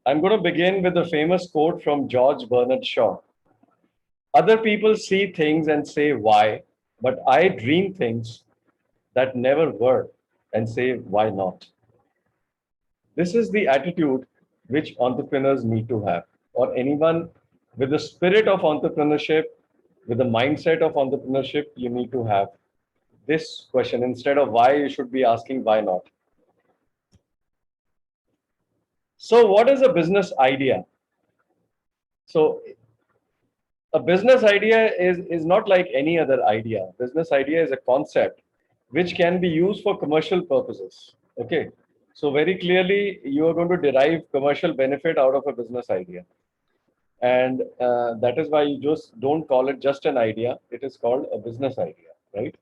I'm going to begin with a famous quote from George Bernard Shaw. Other people see things and say why, but I dream things that never were and say why not. This is the attitude which entrepreneurs need to have, or anyone with the spirit of entrepreneurship, with the mindset of entrepreneurship, you need to have this question. Instead of why, you should be asking why not. So, what is a business idea? So, a business idea is not like any other idea. Business idea is a concept which can be used for commercial purposes. Okay. So, very clearly, you are going to derive commercial benefit out of a business idea. And that is why you just don't call it just an idea. It is called a business idea, right?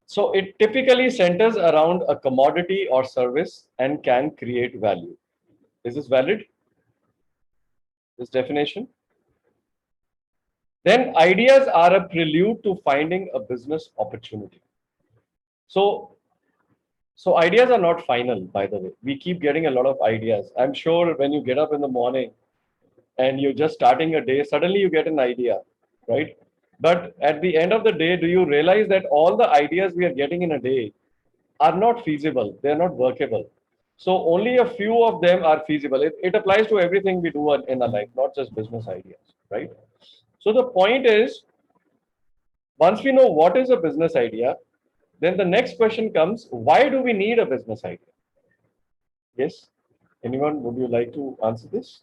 So it typically centers around a commodity or service and can create value. Is this valid? This definition? Then ideas are a prelude to finding a business opportunity. So, so ideas are not final, by the way. We keep getting a lot of ideas. I'm sure when you get up in the morning and you're just starting a day, suddenly you get an idea, right? But at the end of the day, do you realize that all the ideas we are getting in a day are not feasible? They're not workable. So only a few of them are feasible. It applies to everything we do in our life, not just business ideas, right? So the point is, once we know what is a business idea, then the next question comes, why do we need a business idea? Yes? Anyone, would you like to answer this?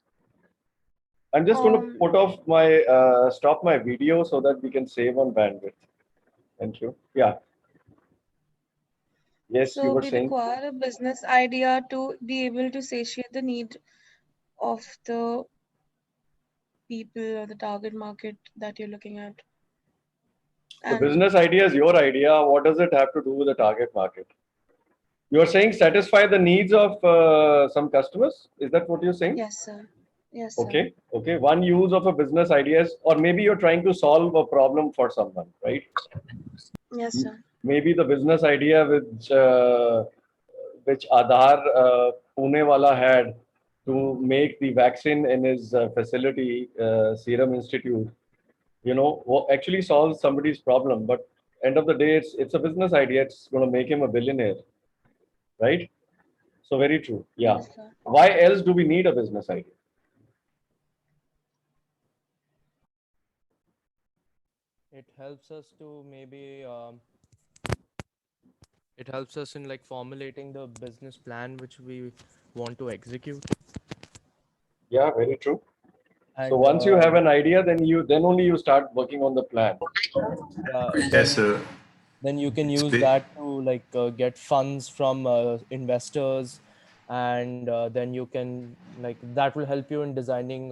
I'm just going to Um, put off my, stop my video so that we can save on bandwidth. Thank you. Yeah. Yes, you so were we saying. require a business idea to be able to satiate the need of the people or the target market that you're looking at. The And business idea is your idea. What does it have to do with the target market? You're saying satisfy the needs of some customers. Is that what you're saying? yes, sir. Yes, sir. Okay. Okay. One use of a business idea is, or maybe you're trying to solve a problem for someone, right? Yes, sir. Maybe the business idea which Aadhar Pune wala had to make the vaccine in his facility, Serum Institute, actually solves somebody's problem. But end of the day, it's a business idea. It's going to make him a billionaire, right? So very true. Yeah. Yes, sir. Why else do we need a business idea? It helps us to maybe it helps us in like formulating the business plan which we want to execute. Yeah, very true. So And once you have an idea, then only you start working on the plan. yeah, Yes, sir. then you can use Spe- that to like get funds from investors, and then you can like that will help you in designing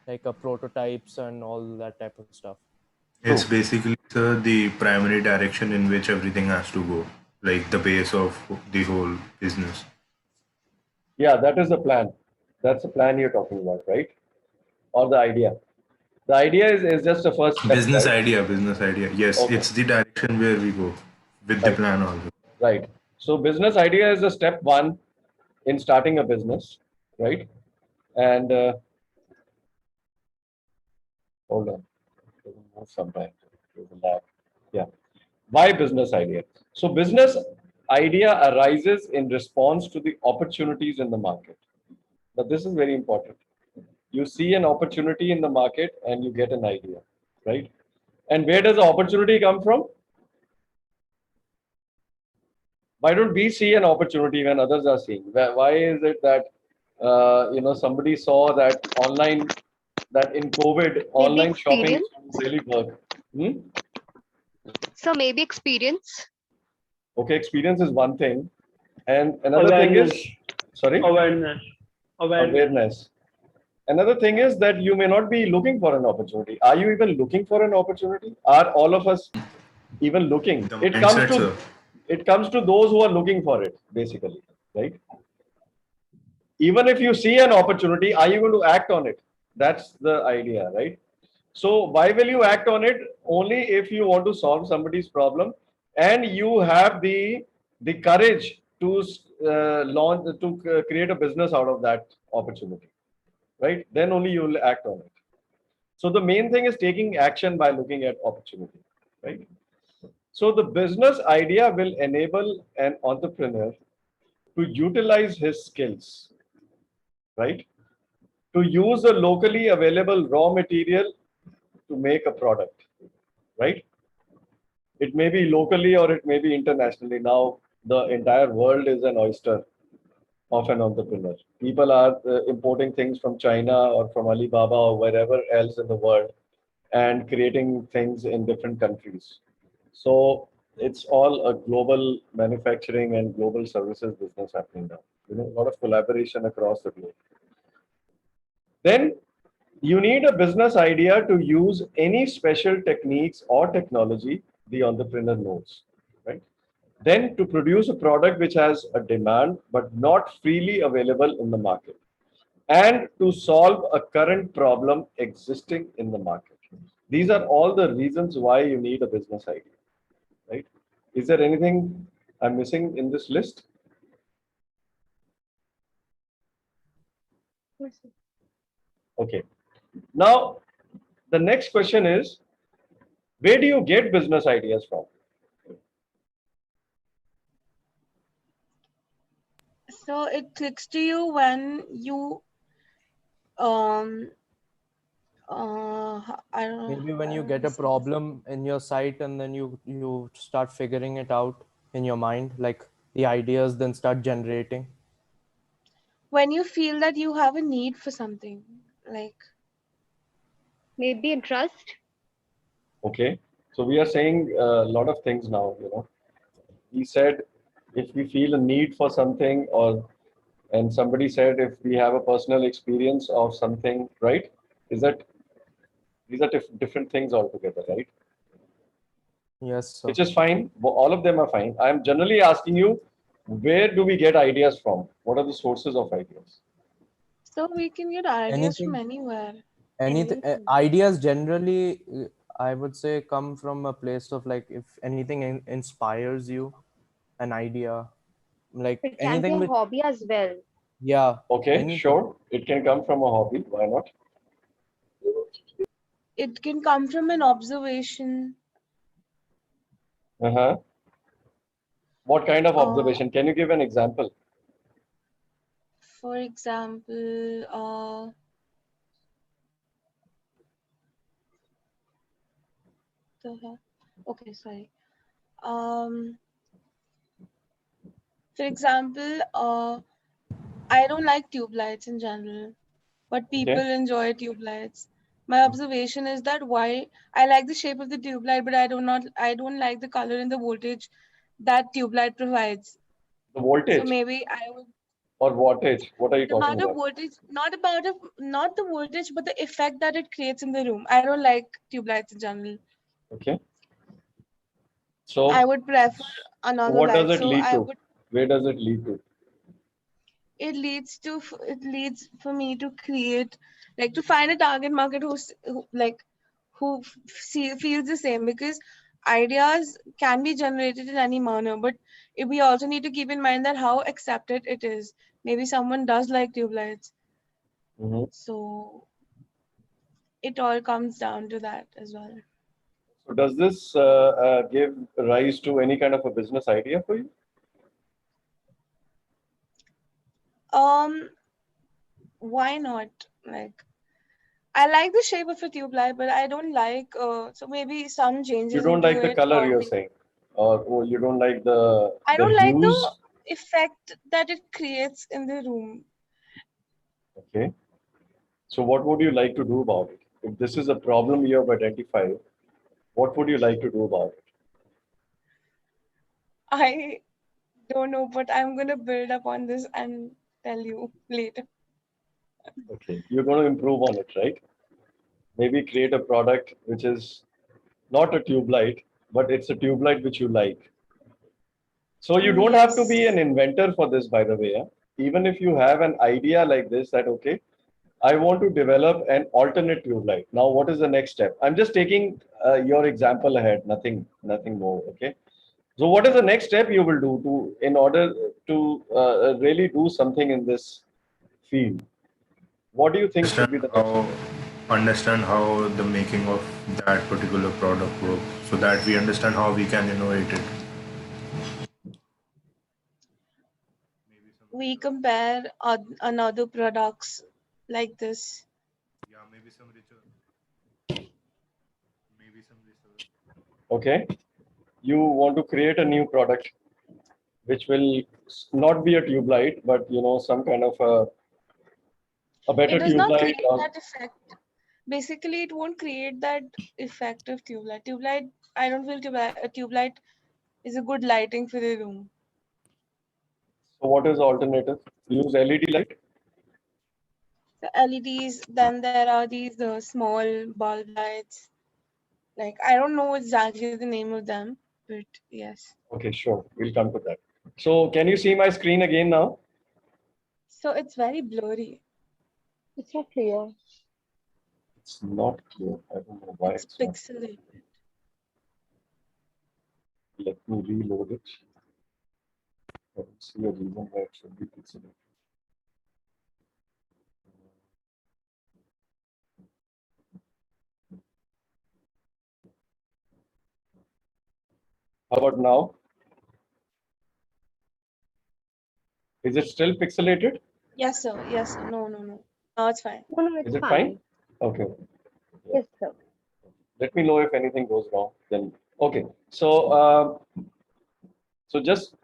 like prototypes and all that type of stuff. It's True. basically, sir, the primary direction in which everything has to go, like the base of the whole business. Yeah, that is the plan. That's the plan you're talking about, right? Or the idea. The idea is just the first step, Business right? idea, business idea. Yes, Okay, it's the direction where we go with the right, plan also. right. So business idea is the step one in starting a business, right? And hold on, sometimes there's a lag. Yeah. Why business idea? So business idea arises in response to the opportunities in the market. But this is very important. You see an opportunity in the market and you get an idea, right? And where does the opportunity come from? Why don't we see an opportunity when others are seeing? Why is it that somebody saw that online, that in COVID Maybe online shopping experience. really work? Hmm? So maybe experience. Okay, experience is one thing, and another thing is, Awareness, sorry, awareness, awareness. awareness. Another thing is that you may not be looking for an opportunity. Are you even looking for an opportunity? Are all of us even looking? The It comes mindset, to sir. it comes to those who are looking for it, basically, right? Even if you see an opportunity, are you going to act on it? That's the idea, right? So why will you act on it? Only if you want to solve somebody's problem and you have the the courage to create a business out of that opportunity, right? Then only you will act on it. So the main thing is taking action by looking at opportunity, right? So the business idea will enable an entrepreneur to utilize his skills, right? To use a locally available raw material to make a product, right? It may be locally or it may be internationally. Now the entire world is an oyster of an entrepreneur. People are importing things from China or from Alibaba or wherever else in the world and creating things in different countries. So it's all a global manufacturing and global services business happening now. A lot of collaboration across the globe. Then you need a business idea to use any special techniques or technology the entrepreneur knows, right? Then to produce a product which has a demand but not freely available in the market, and to solve a current problem existing in the market. These are all the reasons why you need a business idea, right? Is there anything I'm missing in this list? Okay. Now, the next question is, where do you get business ideas from? So it clicks to you when you I don't know. Maybe when I you don't get a know. problem in your site and then you start figuring it out in your mind, like the ideas then start generating. When you feel that you have a need for something, like Maybe interest. Okay. So we are saying a lot of things now. We said if we feel a need for something, and somebody said if we have a personal experience of something, right? Is that these are different things altogether, right? Yes, sir. Which is fine. All of them are fine. I'm generally asking you, where do we get ideas from? What are the sources of ideas? so we can get ideas from Anything, anywhere. anything, Anything. ideas generally, I would say, come from a place of like, if anything inspires you, an idea, like It can be anything a with, hobby as well. yeah, Okay, anything. sure. It can come from a hobby. Why not? It can come from an observation. Uh-huh. What kind of Uh, observation? Can you give an example? for example, okay, sorry. Um, for example, I don't like tube lights in general, but people Okay. enjoy tube lights. My observation is that why I like the shape of the tube light, but I don't like the color and the voltage that tube light provides. The So voltage maybe I would or wattage? What are you the talking amount of about? voltage, not the voltage, but the effect that it creates in the room. I don't like tube lights in general. Okay. I So would prefer another what does light. it So lead I to? would. Where does it lead to? It leads for me to create, like, to find a target market who feels the same, because ideas can be generated in any manner, but we also need to keep in mind that how accepted it is. Maybe someone does like tube lights, Mhm. so it all comes down to that as well. So does this give rise to any kind of a business idea for you? Why not? Like, I like the shape of a tube light, but I don't like so maybe some You changes don't into like the it, color, or you're maybe saying, or you don't like the I don't like the hues. effect that it creates in the room. Okay. So what would you like to do about it? If this is a problem you have identified, what would you like to do about it? I don't know, but I'm gonna build up on this and tell you later. Okay. You're going to improve on it, right? Maybe create a product which is not a tube light, but it's a tube light which you like. So you don't have to be an Yes. inventor for this, by the way. Huh? Even if you have an idea like this, that okay, I want to develop an alternate tube light. Now, what is the next step? I'm just taking your example ahead. Nothing more. Okay. So what is the next step you will do in order to really do something in this field? What do you think should be the next step? Understand how the making of that particular product works, so that we understand how we can innovate it. We compare another products like this. Yeah, maybe some research. Maybe some research. Okay, you want to create a new product which will not be a tube light, but some kind of a better It does tube not light. create that effect. Basically, it won't create that effect of tube light. Tube light, I don't feel a tube light is a good lighting for the room. So what is the alternative? Use LED light. The LEDs, then there are these small bulb lights. Like, I don't know exactly the name of them, but yes. Okay, sure. We'll come to that. So can you see my screen again now? So it's very blurry. It's not clear. It's not clear. I don't know why It's it's not. pixelated. Let me reload it. I don't see a reason why it should be pixelated. How about now? Is it still pixelated? Yes, sir. Yes, sir. No. No, it's fine. No, it's Is it fine? Okay. Yes, sir. Let me know if anything goes wrong. Then okay. So so just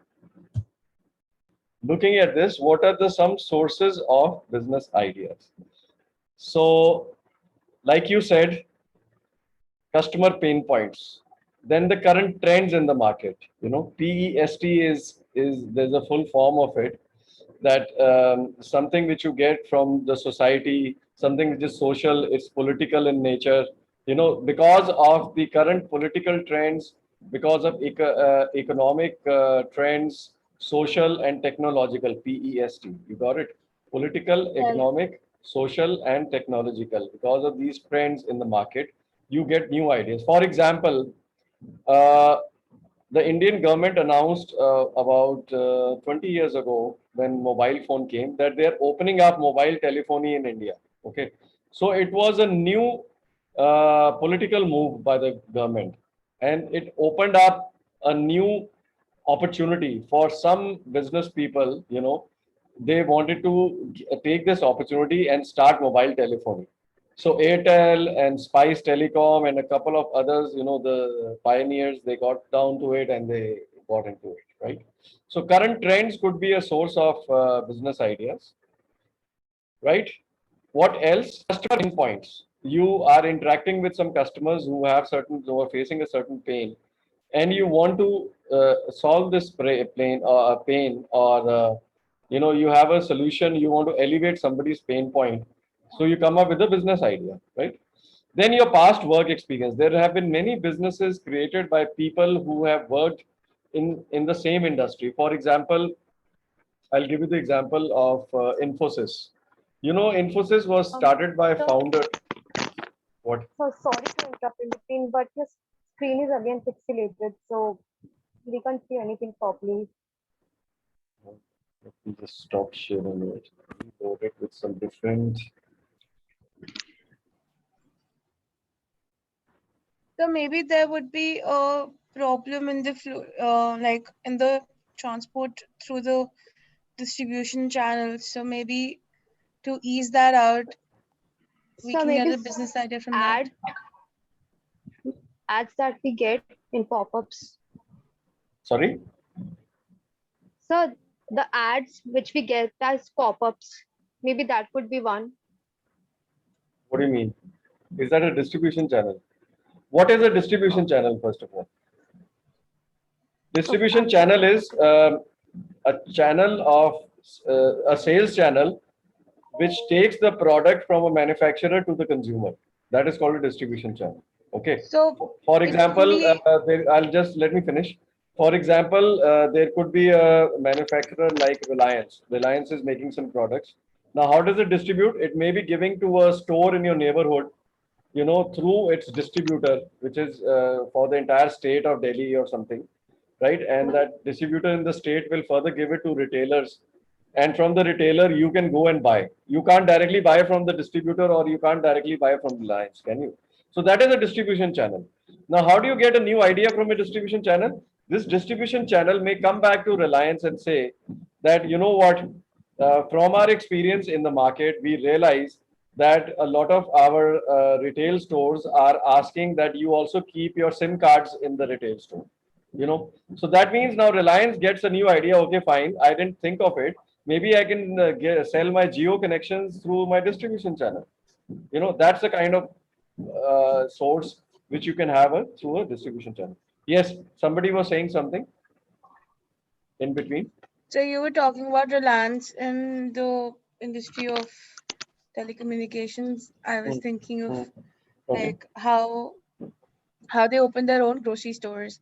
looking at this, what are the some sources of business ideas? So, like you said, customer pain points. Then the current trends in the market. PEST is there's a full form of it, that something which you get from the society, something which is social, it's political in nature. Because of the current political trends, because of economic trends, social and technological, PEST. You got it? Political, Well, economic, social, and technological. Because of these trends in the market, you get new ideas. For example, uh, the Indian government announced about 20 years ago, when mobile phone came, that they're opening up mobile telephony in India. Okay, so it was a new political move by the government, and it opened up a new opportunity for some business people. They wanted to take this opportunity and start mobile telephony. So Airtel and Spice Telecom and a couple of others, the pioneers, they got down to it and they got into it, right? So current trends could be a source of business ideas, right? What else? Customer pain points. You are interacting with some customers who are facing a certain pain, and you want to solve this pain, or you have a solution. You want to elevate somebody's pain point, so you come up with a business idea, right? Then your past work experience. There have been many businesses created by people who have worked in the same industry. For example, I'll give you the example of Infosys. Infosys was started by So, founder. What? so sorry to interrupt in between, but your screen is again pixelated, so we can't see anything properly. Let me just stop sharing it. Load it with some different. so maybe there would be a problem in the flow, like in the transport through the distribution channels. So maybe to ease that out, we So can get maybe a business idea from that. ads that we get in pop-ups. Sorry. So the ads which we get as pop-ups, maybe that would be one. What do you mean? Is that a distribution channel? What is a distribution channel, first of all? Distribution channel is a channel of a sales channel which takes the product from a manufacturer to the consumer. That is called a distribution channel. Okay. So For it example, fully, I'll just let me finish. For example, there could be a manufacturer like Reliance. Reliance is making some products. Now, how does it distribute? It may be giving to a store in your neighborhood, through its distributor, which is for the entire state of Delhi or something. right? And that distributor in the state will further give it to retailers. And from the retailer, you can go and buy. You can't directly buy from the distributor, or you can't directly buy from Reliance, can you? So that is a distribution channel. Now, how do you get a new idea from a distribution channel? This distribution channel may come back to Reliance and say that, you know what, from our experience in the market, we realize that a lot of our retail stores are asking that you also keep your SIM cards in the retail store. So that means now Reliance gets a new idea. Okay, fine, I didn't think of it. Maybe I can sell my geo connections through my distribution channel. That's the kind of source which you can have through a distribution channel. Yes, somebody was saying something in between. So you were talking about Reliance in the industry of telecommunications. I was thinking of like how they open their own grocery stores.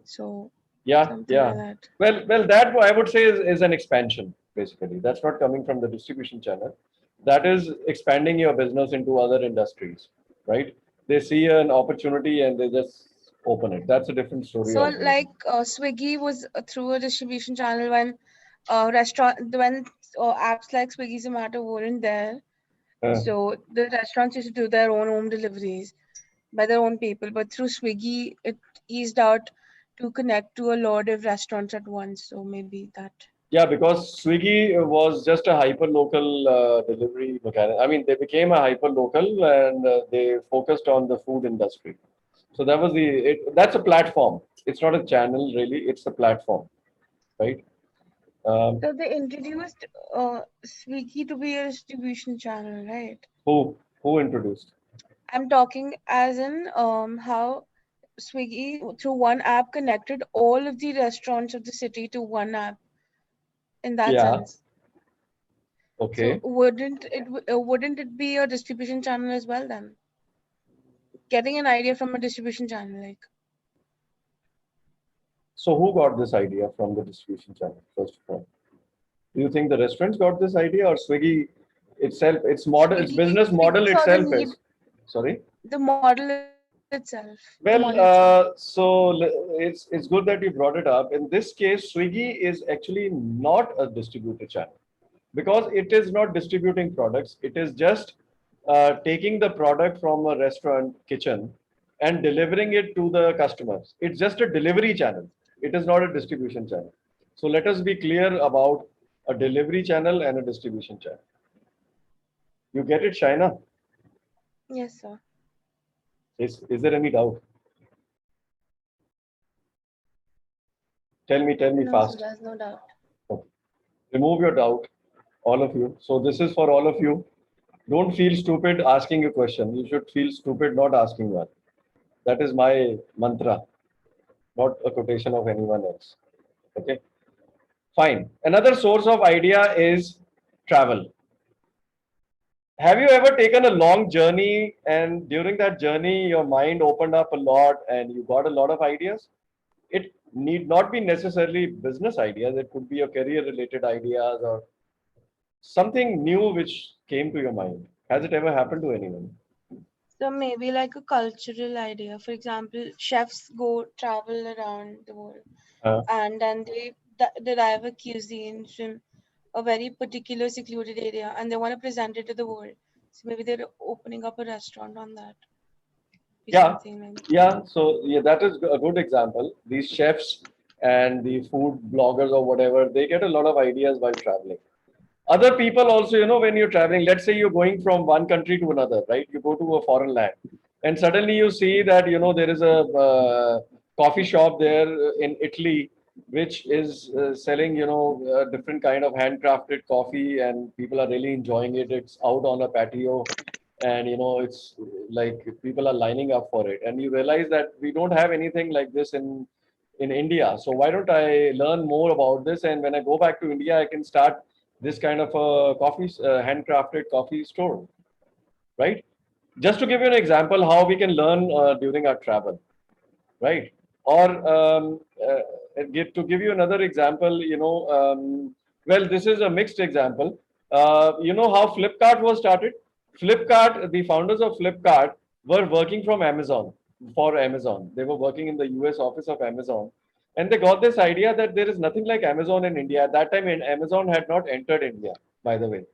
So something like that. Well, that I would say is an expansion, basically. That's not coming from the distribution channel. That is expanding your business into other industries, right? They see an opportunity and they just open it. That's a different story. So like Swiggy was through a distribution channel when apps like Swiggy, Zomato weren't there. So the restaurants used to do their own home deliveries by their own people. But through Swiggy, it eased out to connect to a lot of restaurants at once. So maybe that. Yeah, because Swiggy was just a hyper-local delivery mechanism. I mean, they became a hyper-local and they focused on the food industry. So that was that's a platform. It's not a channel, really. It's a platform, right? So they introduced Swiggy to be a distribution channel, right? Who introduced? I'm talking as in how Swiggy through one app connected all of the restaurants of the city to one app. In that sense. Okay. So wouldn't it be a distribution channel as well then? Getting an idea from a distribution channel, like. So who got this idea from the distribution channel, first of all? Do you think the restaurants got this idea, or Swiggy itself, its business model itself is? Sorry? The model itself. Well, so it's good that you brought it up. In this case, Swiggy is actually not a distributor channel because it is not distributing products. It is just taking the product from a restaurant kitchen and delivering it to the customers. It's just a delivery channel. It is not a distribution channel. So let us be clear about a delivery channel and a distribution channel. You get it, Shaina? Yes, sir. Is there any doubt? Tell me fast. Sir, there's no doubt. Okay. Remove your doubt, all of you. So this is for all of you. Don't feel stupid asking a question. You should feel stupid not asking one. That is my mantra, not a quotation of anyone else. Okay. Fine. Another source of idea is travel. Have you ever taken a long journey and during that journey, your mind opened up a lot and you got a lot of ideas? It need not be necessarily business ideas. It could be your career related ideas or something new which came to your mind. Has it ever happened to anyone? So maybe like a cultural idea. For example, chefs go travel around the world and then they derive a cuisine from a very particular secluded area and they want to present it to the world. So maybe they're opening up a restaurant on that. Yeah. So that is a good example. These chefs and the food bloggers or whatever, they get a lot of ideas while traveling. Other people also, when you're traveling, let's say you're going from one country to another, right? You go to a foreign land and suddenly you see that, there is a coffee shop there in Italy, which is selling, a different kind of handcrafted coffee and people are really enjoying it. It's out on a patio and, it's like people are lining up for it. And you realize that we don't have anything like this in India. So why don't I learn more about this? And when I go back to India, I can start this kind of a handcrafted coffee store, right? Just to give you an example, how we can learn during our travel, right? Or to give you another example, well, this is a mixed example. You know how Flipkart was started? Flipkart, the founders of Flipkart were working from Amazon, for Amazon. They were working in the US office of Amazon. And they got this idea that there is nothing like Amazon in India. At that time, Amazon had not entered India, by the way.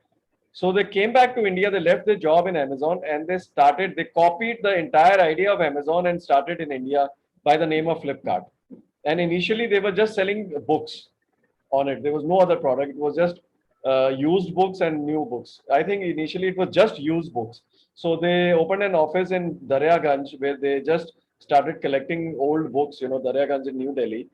So they came back to India, they left their job in Amazon and they copied the entire idea of Amazon and started in India by the name of Flipkart. And initially they were just selling books on it. There was no other product. It was just used books and new books. I think initially it was just used books. So they opened an office in Daryaganj where they just started collecting old books, Daryaganj in New Delhi.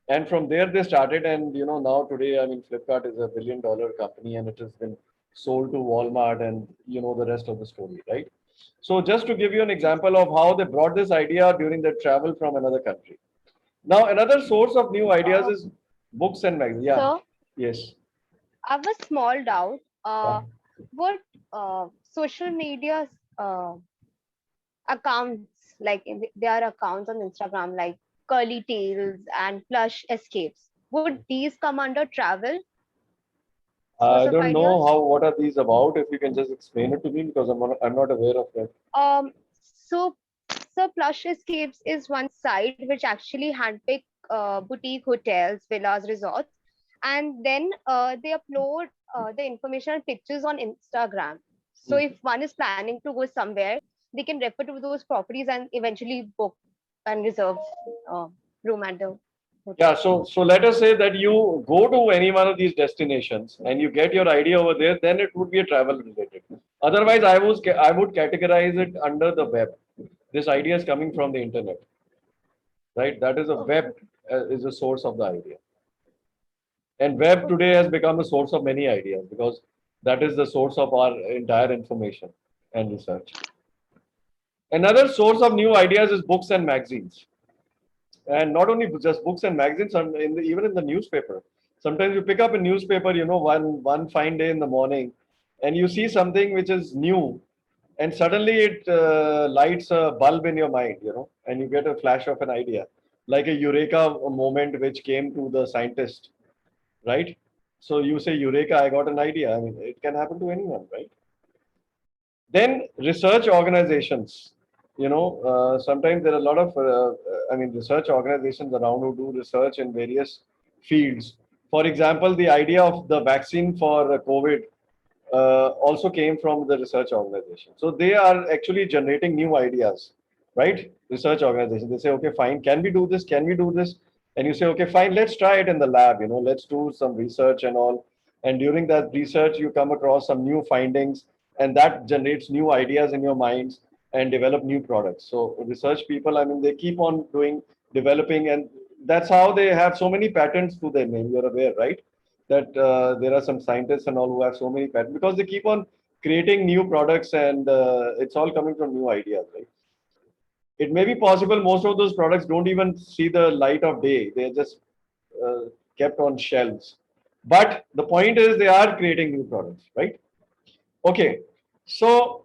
And from there they started, and now today, I mean, Flipkart is a $1 billion company, and it has been sold to Walmart, and the rest of the story, right? So just to give you an example of how they brought this idea during their travel from another country. Now, another source of new ideas is books and magazines. Yeah. So Yes. I have a small doubt. Yeah. What social media accounts, like there are accounts on Instagram like Curly Tales and Plush Escapes. Would these come under travel source I of don't know ideas? what are these about. If you can just explain it to me, because I'm not aware of that. Um, so so Plush Escapes is one site which actually handpick boutique hotels, villas, resorts, and then they upload the information and pictures on Instagram. So if one is planning to go somewhere, they can refer to those properties and eventually book and reserve uh, room at the Yeah, hotel. so let us say that you go to any one of these destinations and you get your idea over there, then it would be a travel related. Otherwise, I would categorize it under the web. This idea is coming from the internet, right? That is a web Okay. is a source of the idea. And web today has become a source of many ideas because that is the source of our entire information and research. Another source of new ideas is books and magazines. And not only just books and magazines, even in the newspaper. Sometimes you pick up a newspaper, one fine day in the morning, and you see something which is new, and suddenly it lights a bulb in your mind, and you get a flash of an idea, like a eureka moment which came to the scientist, right? So you say, Eureka, I got an idea. I mean, it can happen to anyone, right? Then research organizations, sometimes there are a lot of, research organizations around who do research in various fields. For example, the idea of the vaccine for COVID also came from the research organization. So they are actually generating new ideas, right? Research organizations. They say, okay, fine, can we do this? Can we do this? And you say, okay, fine, let's try it in the lab, let's do some research and all. And during that research, you come across some new findings, and that generates new ideas in your minds and develop new products. So research people, I mean, they keep on doing, developing, and that's how they have so many patents to their name. You're aware, right? That there are some scientists and all who have so many patents because they keep on creating new products, and it's all coming from new ideas, right? It may be possible most of those products don't even see the light of day. They're just uh, kept on shelves. But the point is they are creating new products, right? Okay. So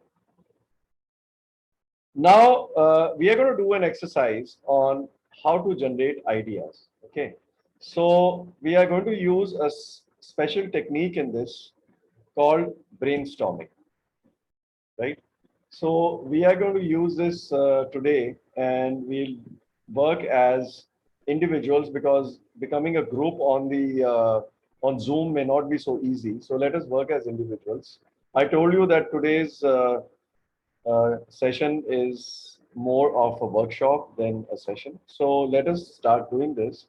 now we are going to do an exercise on how to generate ideas. Okay. So we are going to use a special technique in this called brainstorming, right? So we are going to use this today, and we'll work as individuals because becoming a group on Zoom may not be so easy. So let us work as individuals. I told you that today's session is more of a workshop than a session. So let us start doing this.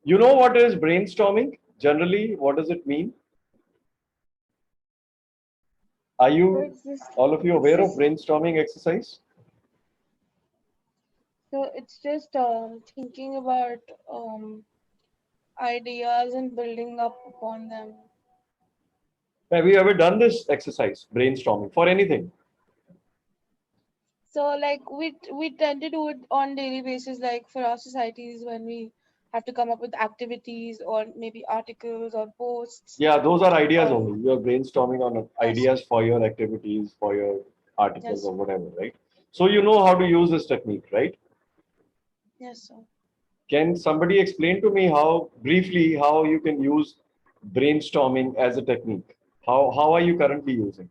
You know what is brainstorming? Generally, what does it mean? Are So you, it's just all of you, it's aware of just brainstorming exercise? thinking about ideas and building up upon them. Have you ever done this exercise, brainstorming, for anything? So like we tend to do it on daily basis, like for our societies when we have to come up with activities or maybe articles or posts. Yeah, those are ideas Or only. You're brainstorming on yes, ideas for your activities, for your articles yes, or whatever, right? So you know how to use this technique, right? yes, sir. Can somebody explain to me how, briefly, how you can use brainstorming as a technique? How are you currently using?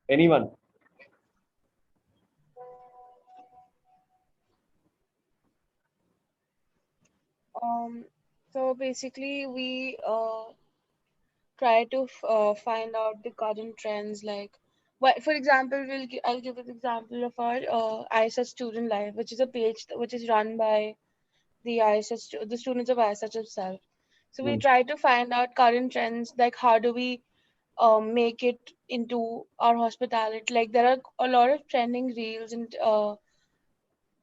Anyone? So basically, we try to find out the current trends. Like, what, for example, I'll give an example of our ISS Student Life, which is a page which is run by the the students of ISS itself. So we Mm. try to find out current trends, like how do we make it into our hospitality. Like there are a lot of trending reels and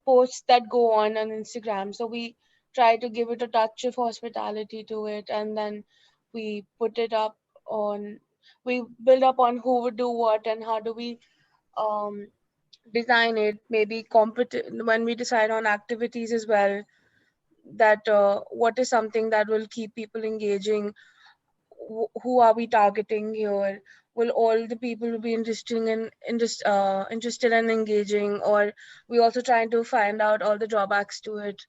posts that go on Instagram. So we try to give it a touch of hospitality to it, and then we put it up on. We build up on who would do what and how do we um, design it. Maybe when we decide on activities as well. That what is something that will keep people engaging? Who are we targeting here? Will all the people be interested in engaging, or we also trying to find out all the drawbacks to it?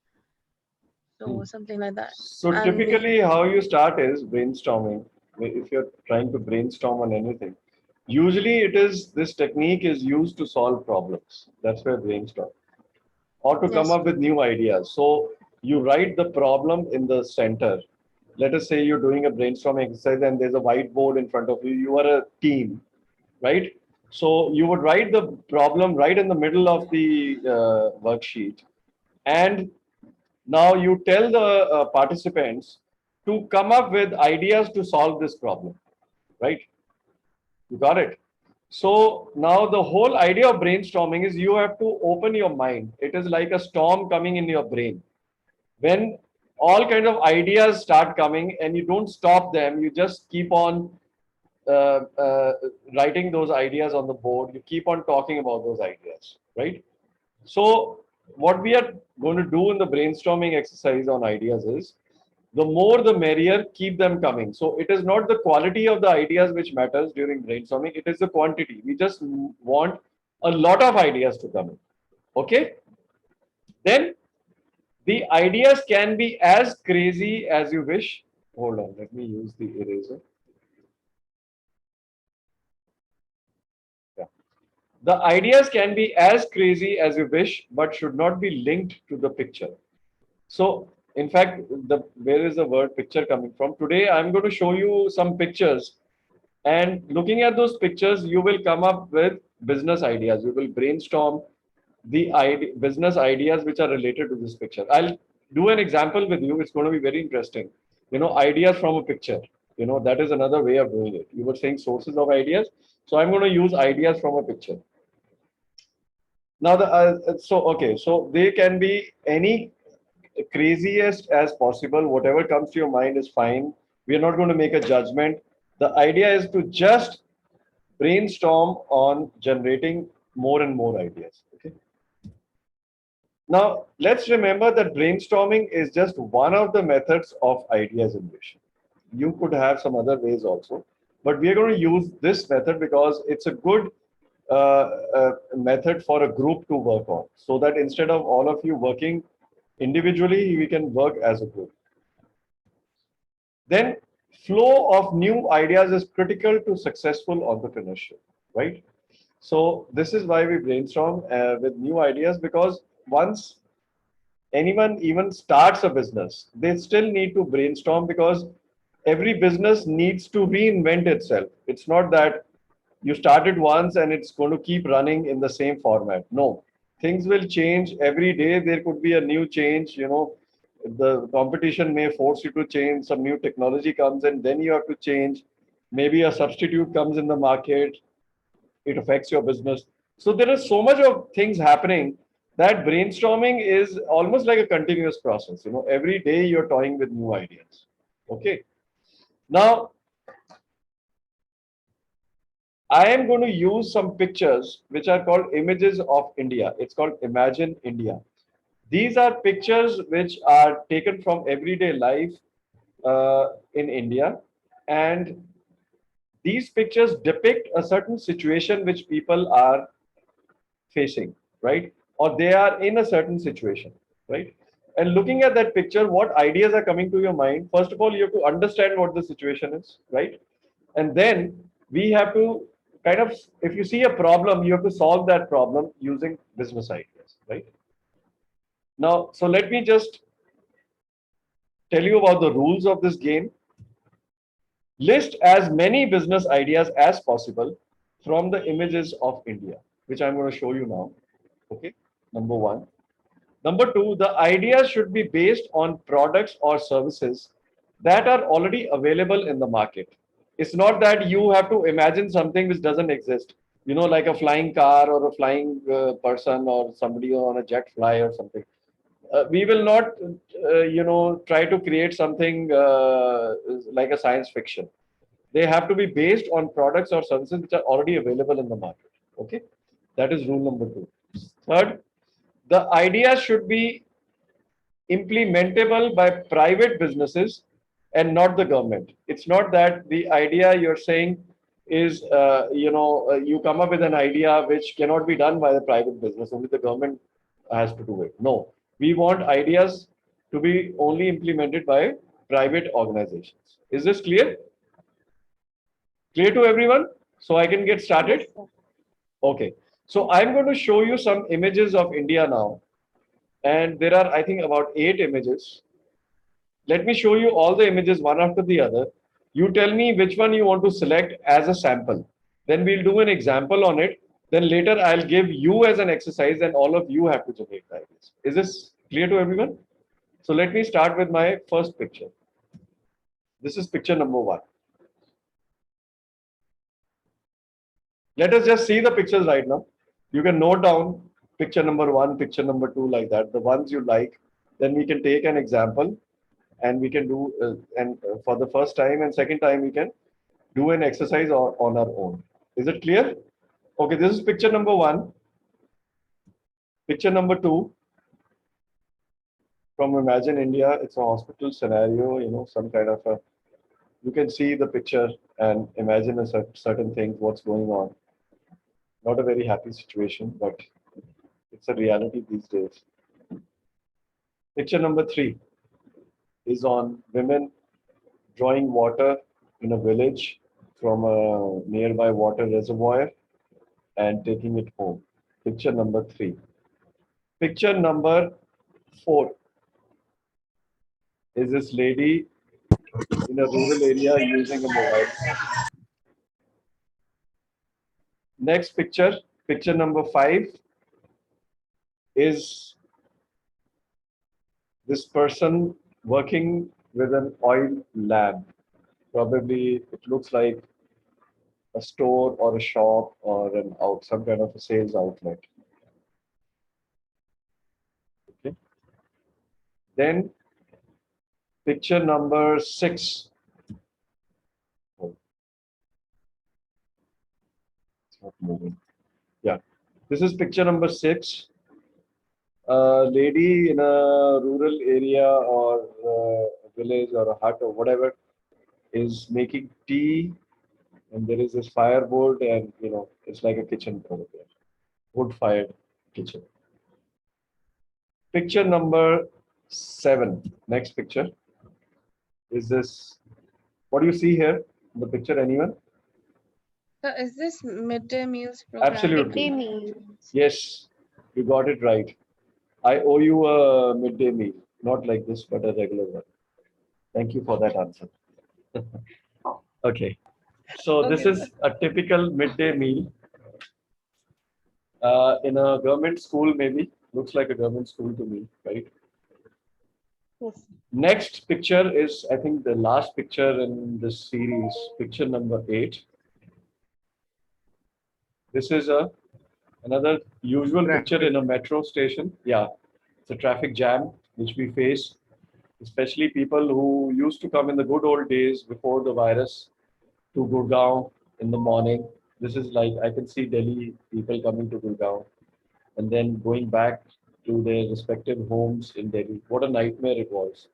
So something like that. So And typically, how you start is brainstorming. If you're trying to brainstorm on anything, usually it is this technique is used to solve problems. That's where brainstorm, or to come yes, up with new ideas. So you write the problem in the center. Let us say you're doing a brainstorming exercise and there's a whiteboard in front of you. You are a team, right? So you would write the problem right in the middle of the worksheet, and now you tell the participants to come up with ideas to solve this problem, right? You got it. So now the whole idea of brainstorming is you have to open your mind. It is like a storm coming in your brain. When all kinds of ideas start coming and you don't stop them, you just keep on uh, uh, writing those ideas on the board. You keep on talking about those ideas, right? So what we are going to do in the brainstorming exercise on ideas is the more the merrier, keep them coming. So it is not the quality of the ideas which matters during brainstorming, it is the quantity. We just want a lot of ideas to come in. Okay? Then the ideas can be as crazy as you wish. Hold on, let me use the eraser. Yeah. The ideas can be as crazy as you wish, but should not be linked to the picture. So, in fact, where is the word picture coming from? Today, I'm going to show you some pictures, and looking at those pictures, you will come up with business ideas. You will brainstorm the business ideas which are related to this picture. I'll do an example with you. It's going to be very interesting. Ideas from a picture. That is another way of doing it. You were saying sources of ideas. So I'm going to use ideas from a picture. Now, so they can be any craziest as possible. Whatever comes to your mind is fine. We are not going to make a judgment. The idea is to just brainstorm on generating more and more ideas. Okay. Now, let's remember that brainstorming is just one of the methods of ideas innovation. You could have some other ways also, but we are going to use this method because it's a good method for a group to work on, so that instead of all of you working individually, we can work as a group. Then flow of new ideas is critical to successful entrepreneurship, right? So this is why we brainstorm with new ideas, because once anyone even starts a business, they still need to brainstorm, because every business needs to reinvent itself. It's not that you started once and it's going to keep running in the same format. No, things will change every day. There could be a new change. The competition may force you to change. Some new technology comes and then you have to change. Maybe a substitute comes in the market. It affects your business. So there is so much of things happening that brainstorming is almost like a continuous process. Every day you're toying with new ideas. Okay. Now, I am going to use some pictures which are called images of India. It's called Imagine India. These are pictures which are taken from everyday life in India, and these pictures depict a certain situation which people are facing, right? Or they are in a certain situation, right? And looking at that picture, what ideas are coming to your mind? First of all, you have to understand what the situation is, right? And then we have to kind of, if you see a problem, you have to solve that problem using business ideas, right? Now, so let me just tell you about the rules of this game. List as many business ideas as possible from the images of India, which I'm going to show you now. Okay, number one. Number two, the ideas should be based on products or services that are already available in the market. It's not that you have to imagine something which doesn't exist. You know, like a flying car or a flying person or somebody on a jet fly or something. We will not, try to create something like a science fiction. They have to be based on products or services which are already available in the market. Okay, that is rule number two. Third, the idea should be implementable by private businesses and not the government. It's not that the idea you're saying is, you come up with an idea which cannot be done by the private business, only the government has to do it. No, we want ideas to be only implemented by private organizations. Is this clear? Clear to everyone? So I can get started? Yes, sir. Okay. So I'm going to show you some images of India now. And there are, I think, about 8 images. Let me show you all the images one after the other. You tell me which one you want to select as a sample. Then we'll do an example on it. Then later I'll give you as an exercise and all of you have to generate the ideas. Is this clear to everyone? So let me start with my first picture. This is picture number 1. Let us just see the pictures right now. You can note down picture number 1, picture number 2, like that, the ones you like. Then we can take an example and we can do, for the first time and second time, we can do an exercise on our own. Is it clear? Okay, this is picture number 1. Picture number 2 from Imagine India. It's a hospital scenario, some kind of a, you can see the picture and imagine a certain thing, what's going on. Not a very happy situation, but it's a reality these days. Picture number 3 is on women drawing water in a village from a nearby water reservoir and taking it home. Picture number 3. Picture number 4 is this lady in a rural area using a mobile phone. Next picture, picture number 5 is this person working with an oil lamp. Probably it looks like a store or a shop or some kind of a sales outlet. Okay. Then picture number 6. Oh, it's not moving. Yeah, this is picture number 6. A lady in a rural area or a village or a hut or whatever is making tea, and there is this fireboard, and it's like a kitchen over there, wood-fired kitchen. Picture number 7. Next picture is this. What do you see here in the picture? Anyone? So is this midday meals program? Absolutely. Midday meal. Yes, you got it right. I owe you a midday meal, not like this, but a regular one. Thank you for that answer. Okay. So this Okay, is a typical midday meal in a government school, maybe. Looks like a government school to me, right? Yes. Next picture is, I think, the last picture in this series, picture number 8. This is another usual picture in a metro station. Yeah, it's a traffic jam which we face, especially people who used to come in the good old days before the virus to Gurgaon in the morning. This is like, I can see Delhi people coming to Gurgaon and then going back to their respective homes in Delhi. What a nightmare it was,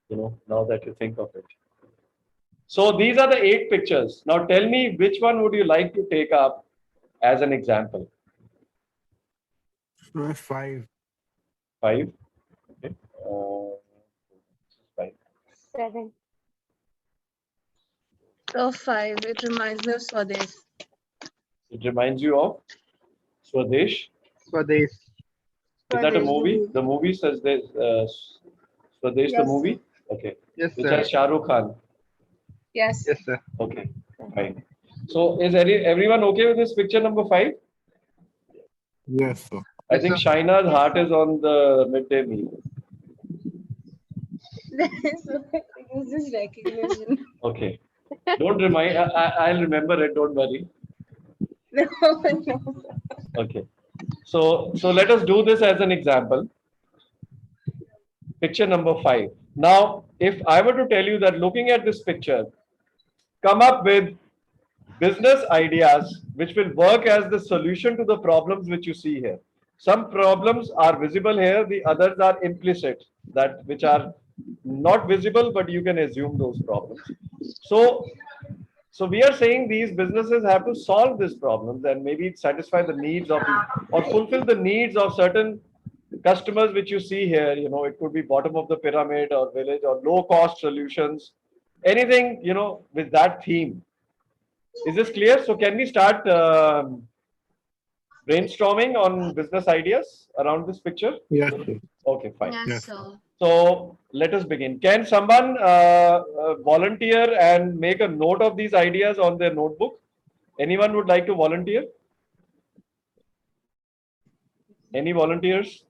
now that you think of it. So these are the 8 pictures. Now tell me, which one would you like to take up as an example? 5. 5. Okay. 5. 7. so 5. It reminds me of Swadesh. It reminds you of Swadesh. Swadesh. Is that a Swadesh, the movie? movie. The movie says there's Pradesh, the Yes, movie? Okay. Yes, Which sir. has Shah Rukh Khan. Yes. Yes, sir. Okay, fine. So is everyone okay with this picture number 5? Yes, sir. I Yes, think sir. Shaina's heart is on the midday meal. So it was just recognition. Okay. Don't remind. I'll remember it. Don't worry. No, no. Okay. So let us do this as an example. Picture number 5. Now, if I were to tell you that looking at this picture, come up with business ideas which will work as the solution to the problems which you see here. Some problems are visible here, the others are implicit, that which are not visible, but you can assume those problems. So we are saying these businesses have to solve these problems and maybe satisfy the needs of these or fulfill the needs of certain customers which you see here. You know, it could be bottom of the pyramid or village or low cost solutions, anything, you know, with that theme. Is this clear? So can we start brainstorming on business ideas around this picture? Yes, sir. Okay, fine. Yes, Yes. sir. So let us begin. Can someone volunteer and make a note of these ideas on their notebook? Anyone would like to volunteer? Any volunteers?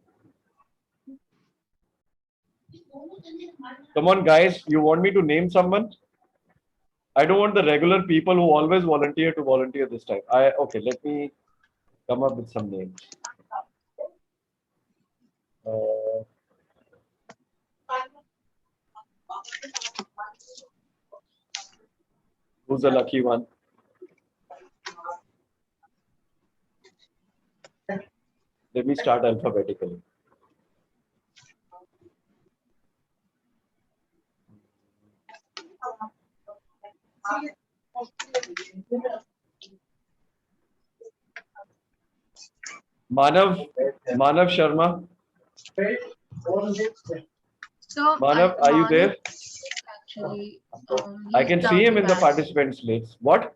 Come on, guys. You want me to name someone? I don't want the regular people who always volunteer to volunteer this time. Okay, let me come up with some names. Who's the lucky one? Let me start alphabetically. Manav Sharma. So Manav, are you there? actually, I he's can down see him the in the match. participants list. What?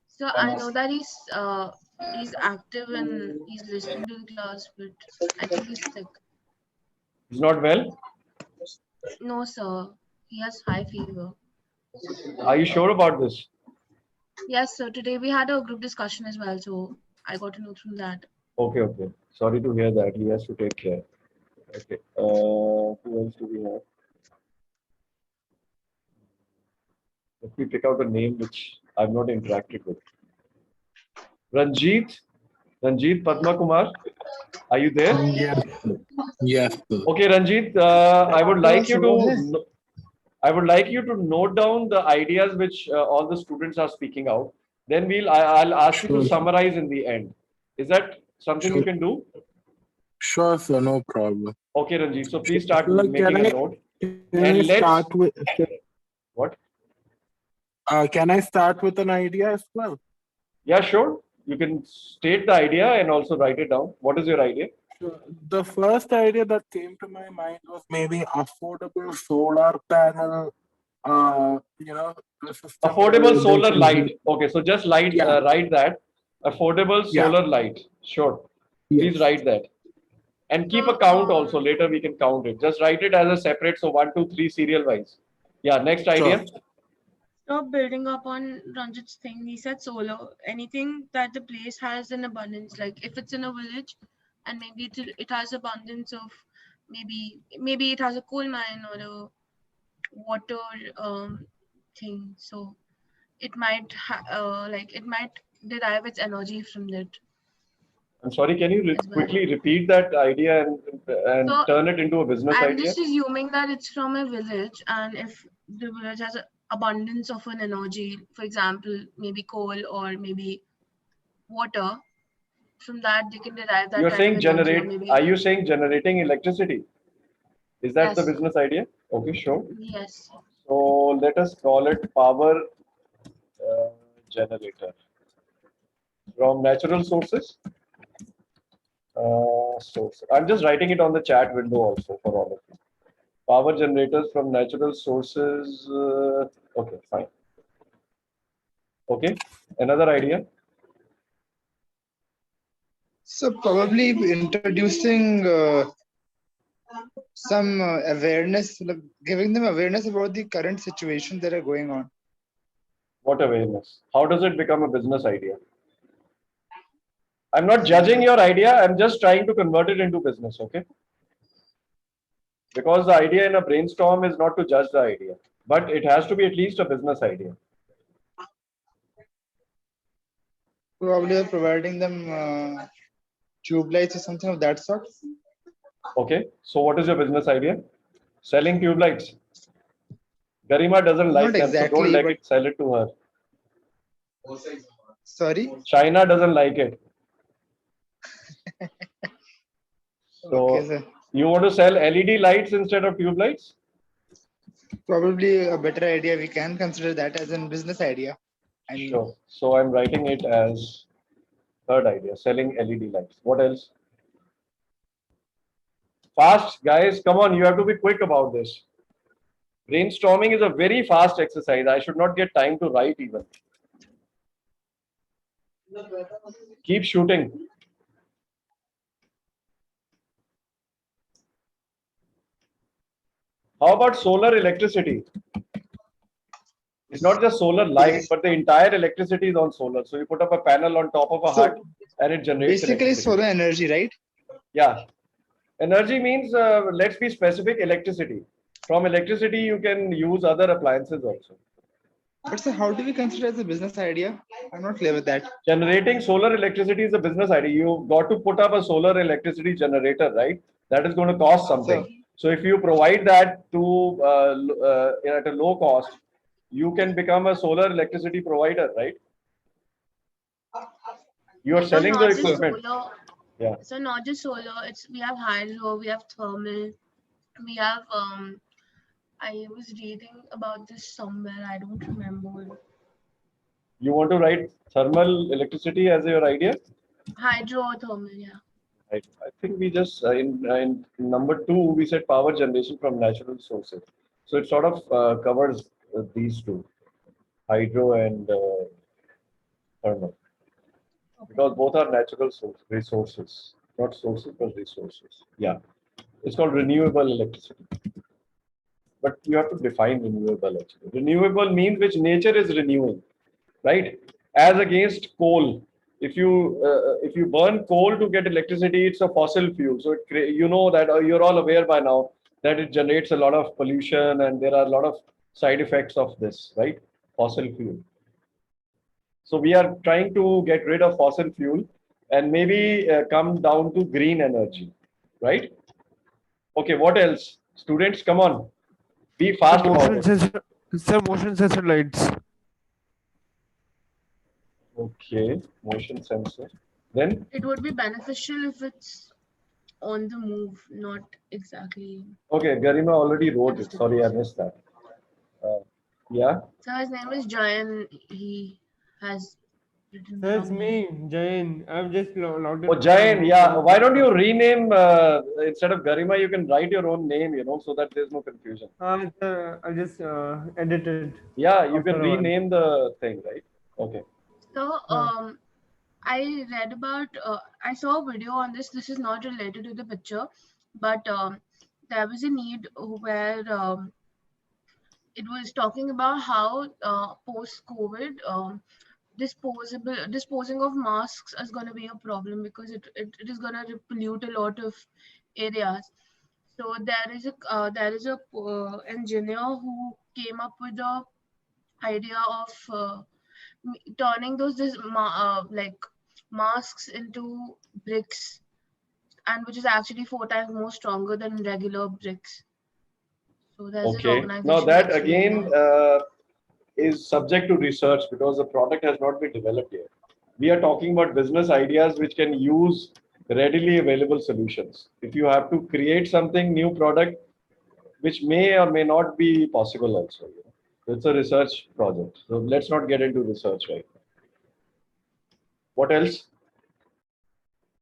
So I know that he's active and he's listening to the class, but I think he's sick. He's not well? No, sir. He has high fever. Are you sure about this? Yes, sir. Today we had a group discussion as well, so I got to know through that. Okay, okay. Sorry to hear that. He has to take care. Okay. Who else do we have? Let me pick out a name which I've not interacted with. Ranjit Padma Kumar. Are you there? Yes, sir. Yes, sir. Okay, Ranjit. I would like you to note down the ideas which all the students are speaking out. Then I'll ask you to Sure. summarize in the end. Is that something you Sure. can do? Sure, sir. No problem. Okay, Ranjit. So please start Sir, making a note. can And I let's start with what? can I start with an idea as well? Yeah, sure. You can state the idea and also write it down. What is your idea? Sure. The first idea that came to my mind was maybe affordable solar panel. The system Affordable where they solar can light. Okay, so just Yeah. write that. Affordable Yeah. solar light. Sure. Please Yes. write that. And keep a count also. Later we can count it. Just write it as a separate. So 1, 2, 3 serial wise. Yeah, next idea. Sure. So building up on Ranjit's thing, he said solar. Anything that the place has in abundance, like if it's in a village, and maybe it has abundance of maybe it has a coal mine or a water thing. So it might it might derive its energy from that. I'm sorry, can you As well. quickly repeat that idea and So, turn it into a business I'm idea? just assuming that it's from a village, and if the village has an abundance of an energy, for example, maybe coal or maybe water, from that they can derive that You're kind saying of energy. Or generate. maybe Are you saying generating electricity? Is that the Yes. business idea? Okay, sure. Yes. So let us call it power generator from natural sources. I'm just writing it on the chat window also for all of you. Power generators from natural sources. Okay, fine. Okay, another idea. So probably introducing some awareness, like giving them awareness about the current situations that are going on. What awareness? How does it become a business idea? I'm not judging your idea. I'm just trying to convert it into business. Okay. Because the idea in a brainstorm is not to judge the idea, but it has to be at least a business idea. Probably providing them tube lights or something of that sort. Okay. So what is your business idea? Selling tube lights. Garima doesn't like Not them, so don't exactly, let but it sell it to her. sorry. China doesn't like it. So Okay, sir. you want to sell LED lights instead of tube lights? Probably a better idea. We can consider that as a business idea. I mean, Sure. So I'm writing it as third idea, selling LED lights. What else? Fast, guys. Come on, you have to be quick about this. Brainstorming is a very fast exercise. I should not get time to write even. Keep shooting. How about solar electricity? It's not just solar light, but the entire electricity is on solar. So you put up a panel on top of a hut and it generates basically electricity. solar energy, right? Yeah. Energy means, let's be specific, electricity. From electricity, you can use other appliances also. But sir, how do we consider as a business idea? I'm not clear with that. Generating solar electricity is a business idea. You've got to put up a solar electricity generator, right? That is going to cost something. So if you provide that to at a low cost, you can become a solar electricity provider, right? You are So selling the not just equipment. solar. Yeah. So not just solar. We have hydro, we have thermal, we have I was reading about this somewhere. I don't remember. You want to write thermal electricity as your idea? Hydro or thermal, yeah. I think we just in number 2 we said power generation from natural sources. So it sort of covers these two, hydro and thermal, because both are natural resources, not sources but resources. Yeah, it's called renewable electricity. But you have to define renewable actually. Renewable means which nature is renewing, right? As against coal. If you burn coal to get electricity, it's a fossil fuel. So you know that you're all aware by now that it generates a lot of pollution and there are a lot of side effects of this, right? Fossil fuel. So we are trying to get rid of fossil fuel and maybe come down to green energy, right? Okay, what else? Students, come on. Be fast about it. Motion sensor lights. Okay, motion sensor. Then It would be beneficial if it's on the move, not exactly. okay, Garima already wrote it. Sorry, I missed that. Yeah. So his name is Jayan. He has written That's down. me, Jain. I'm just logged in. Oh, Jain, yeah. Why don't you rename instead of Garima, you can write your own name, so that there's no confusion. I'll just edit it. Yeah, you can After a while. rename the thing, right? Okay. So I read about. I saw a video on this. This is not related to the picture, but there was a need where it was talking about how post-COVID disposing of masks is going to be a problem because it is going to pollute a lot of areas. So there is a engineer who came up with the idea of turning like masks into bricks, and which is actually 4 times more stronger than regular bricks. So there's an Okay. organization Now that that's doing again that. is subject to research because the product has not been developed yet. We are talking about business ideas which can use readily available solutions. If you have to create something new product, which may or may not be possible also. It's a research project. So let's not get into research right now. What else?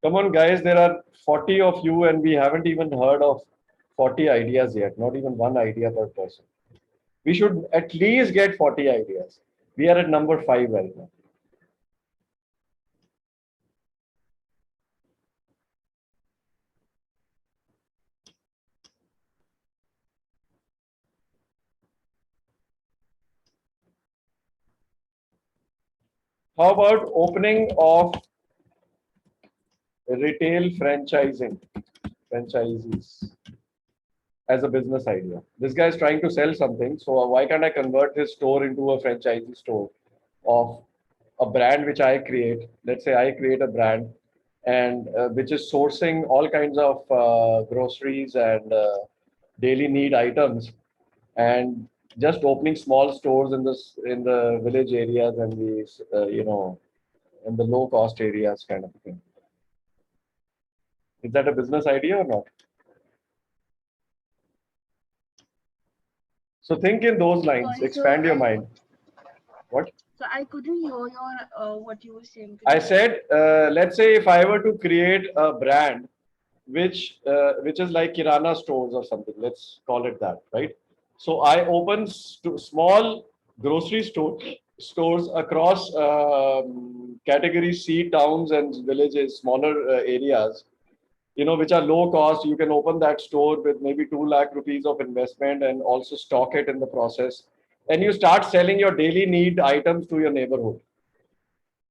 Come on, guys. There are 40 of you and we haven't even heard of 40 ideas yet. Not even one idea per person. We should at least get 40 ideas. We are at number 5 right now. How about opening of retail franchisees as a business idea? This guy is trying to sell something, so why can't I convert his store into a franchisee store of a brand which I create? Let's say I create a brand and which is sourcing all kinds of groceries and daily need items, and just opening small stores in the village areas and the in the low cost areas kind of thing. Is that a business idea or not? So think in those lines, Sorry, expand sir, your mind. What? So I couldn't hear your what you were saying. I said, let's say if I were to create a brand which is like Kirana stores or something, let's call it that, right? So I open small grocery stores across category C towns and villages, smaller areas, which are low cost. You can open that store with maybe 2 lakh rupees of investment and also stock it in the process. And you start selling your daily need items to your neighborhood,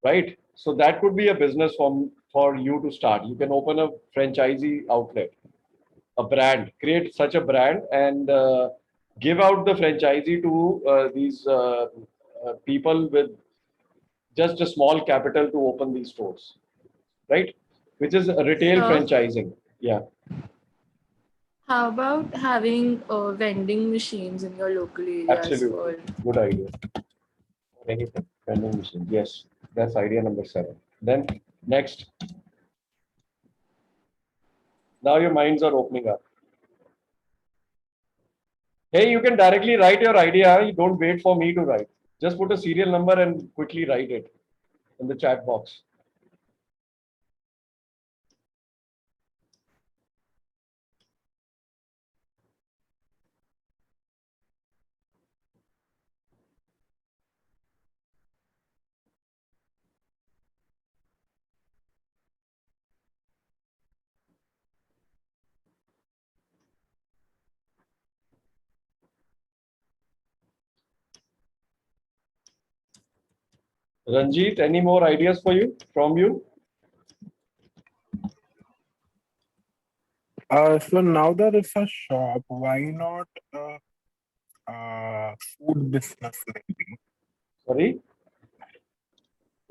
right? So that could be a business for you to start. You can open a franchisee outlet, a brand, create such a brand and give out the franchisee to these people with just a small capital to open these stores, right? Which is a retail So, franchising. Yeah. how about having vending machines in your local areas Absolutely. for Good idea. Anything. Vending machine. Yes. That's idea number 7. Then next. Now your minds are opening up. Hey, you can directly write your idea. You don't wait for me to write. Just put a serial number and quickly write it in the chat box. Ranjit, any more ideas for you from you? So now that it's a shop, why not food business maybe? Sorry?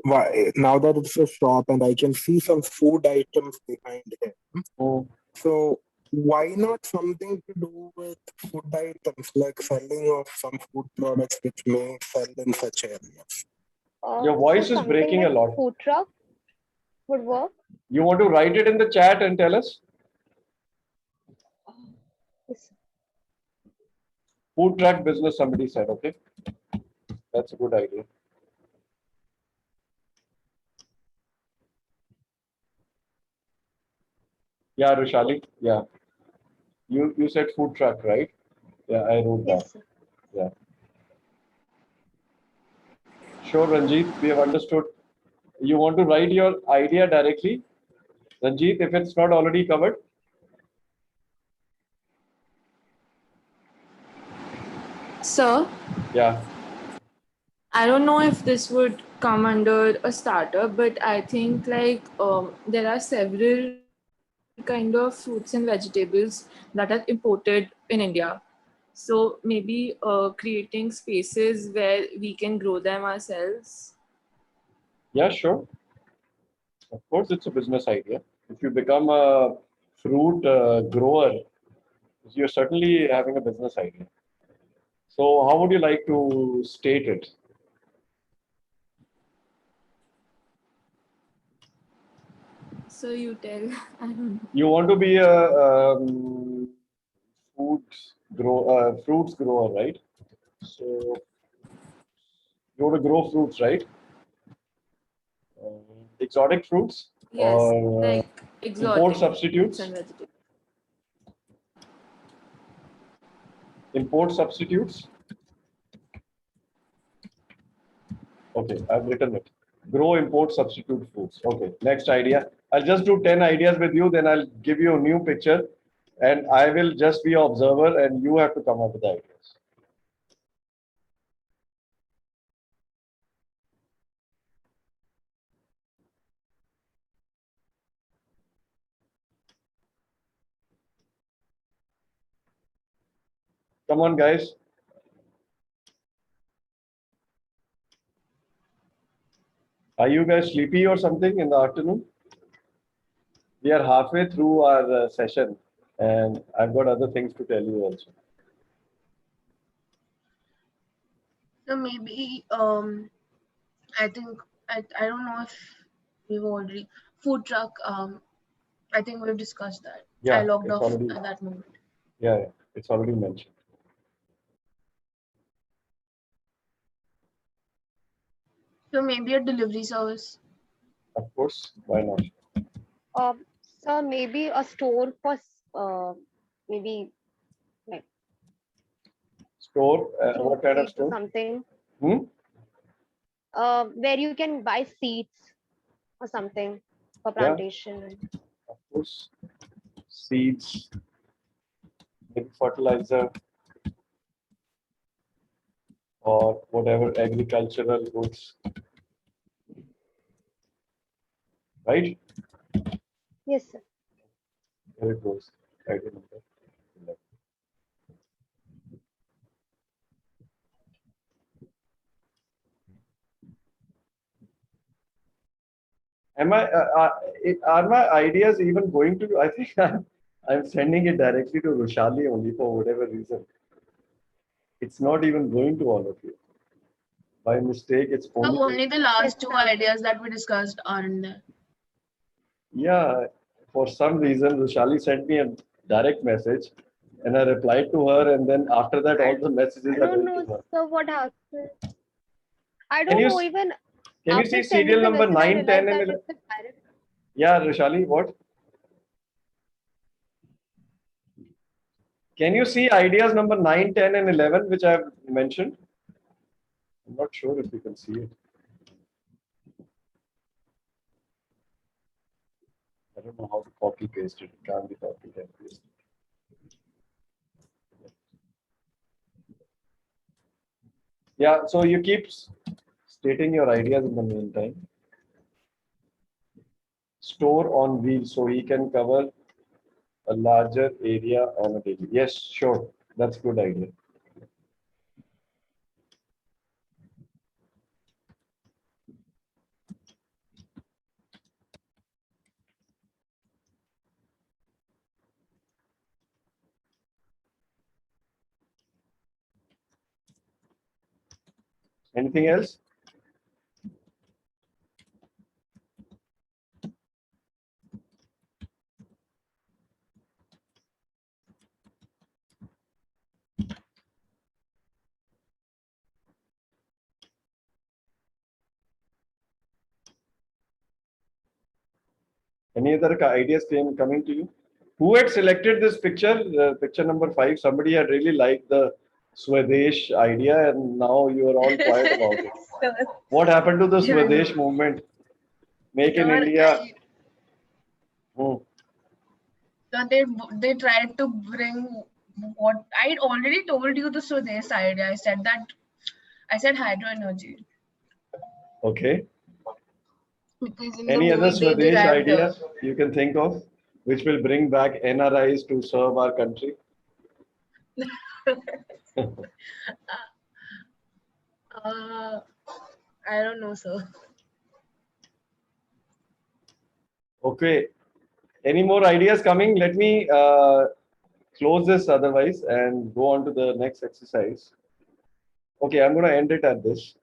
Why now that it's a shop and I can see some food items behind him. Oh. So why not something to do with food items, like selling of some food products which may sell in such areas? Your voice is something breaking like a lot. food truck would work. You want to write it in the chat and tell us? Yes. Food truck business, somebody said, okay. That's a good idea. Yeah, Rushali. Yeah. You said food truck, right? Yeah, I wrote that. Yes, sir. Yeah. Sure, Ranjit, we have understood. You want to write your idea directly? Ranjit, if it's not already covered? so Yeah. I don't know if this would come under a startup, but I think like there are several kind of fruits and vegetables that are imported in India. So maybe creating spaces where we can grow them ourselves. Yeah, sure. Of course, it's a business idea. If you become a fruit grower, you're certainly having a business idea. So, how would you like to state it? So you tell, I don't know. You want to be a fruits grower, right? So, you want to grow fruits, right? Exotic fruits Yes, or like import exotic fruits substitutes? and vegetables. Import substitutes? Okay, I've written it. Grow, import, substitute foods. Okay, next idea. I'll just do 10 ideas with you, then I'll give you a new picture and I will just be an observer and you have to come up with the ideas. Come on, guys. Are you guys sleepy or something in the afternoon? We are halfway through our session, and I've got other things to tell you also. So maybe I think I don't know if we've already food truck. I think we've discussed that. Yeah, I logged it's off already, at that moment. yeah, it's already mentioned. So maybe a delivery service. Of course, why not? So maybe a store for maybe like Store, fruit what kind of seeds or store? something. Hmm? Where you can buy seeds or something for Yeah, plantation. of course. Seeds, maybe fertilizer, or whatever agricultural goods, right? Yes, sir. Here it goes. Idea number 11. Are my ideas even going to? I think I'm sending it directly to Rushali only for whatever reason. It's not even going to all of you. By mistake, it's So only. only the Yes, last two sir. ideas that we discussed aren't there. Yeah, for some reason, Rushali sent me a direct message, and I replied to her, and then after that, all the messages I are don't going to know, her. sir, what happened. I Can don't you know, even can you after see sending serial the number message, I 9, 10, realized and that 11? it's a direct. Yeah, Rushali, what? Can you see ideas number 9, 10, and 11, which I have mentioned? I'm not sure if you can see it. I don't know how to copy paste it. It can't be copied and pasted. Yeah, so you keep stating your ideas in the meantime. Store on wheels, so he can cover a larger area on a daily. Yes, sure. That's a good idea. Anything else? Any other ideas coming to you? Who had selected this picture? Picture number 5. Somebody had really liked the Swadesh idea, and now you are all quiet about it. What happened to the Swadesh movement? Make in India. Hmm. So they tried to bring what I'd already told you the Swadesh idea. I said hydro energy Okay. because in the Any other movie they Swadesh derived idea you can think of which will bring back NRIs to serve our country? I don't know, sir. Okay. Any more ideas coming? Let me close this otherwise and go on to the next exercise. Okay, I'm going to end it at this.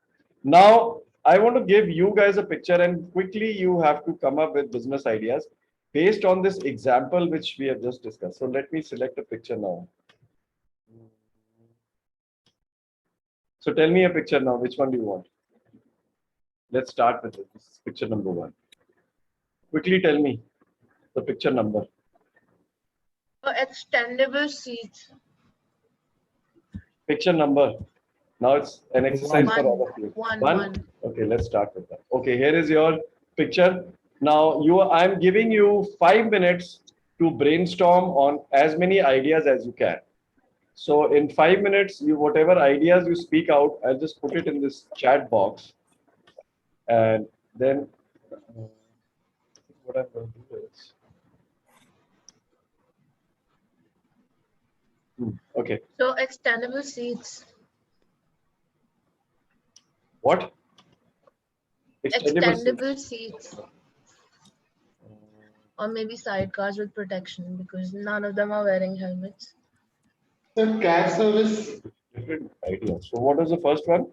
Now, I want to give you guys a picture and quickly you have to come up with business ideas based on this example which we have just discussed. So let me select a picture now. So tell me a picture now. Which one do you want? Let's start with it. This is picture number 1. Quickly tell me the picture number. Extendable seats. Picture number. Now it's an exercise for all of you. One. Okay, let's start with that. Okay, here is your picture. Now I'm giving you 5 minutes to brainstorm on as many ideas as you can. So in 5 minutes, whatever ideas you speak out, I'll just put it in this chat box. And then what I'm going to do is Okay. So extendable seats. What? Extendable seats. Extendable seats. Or maybe sidecars with protection because none of them are wearing helmets. So cab service. Different idea. So what was the first one?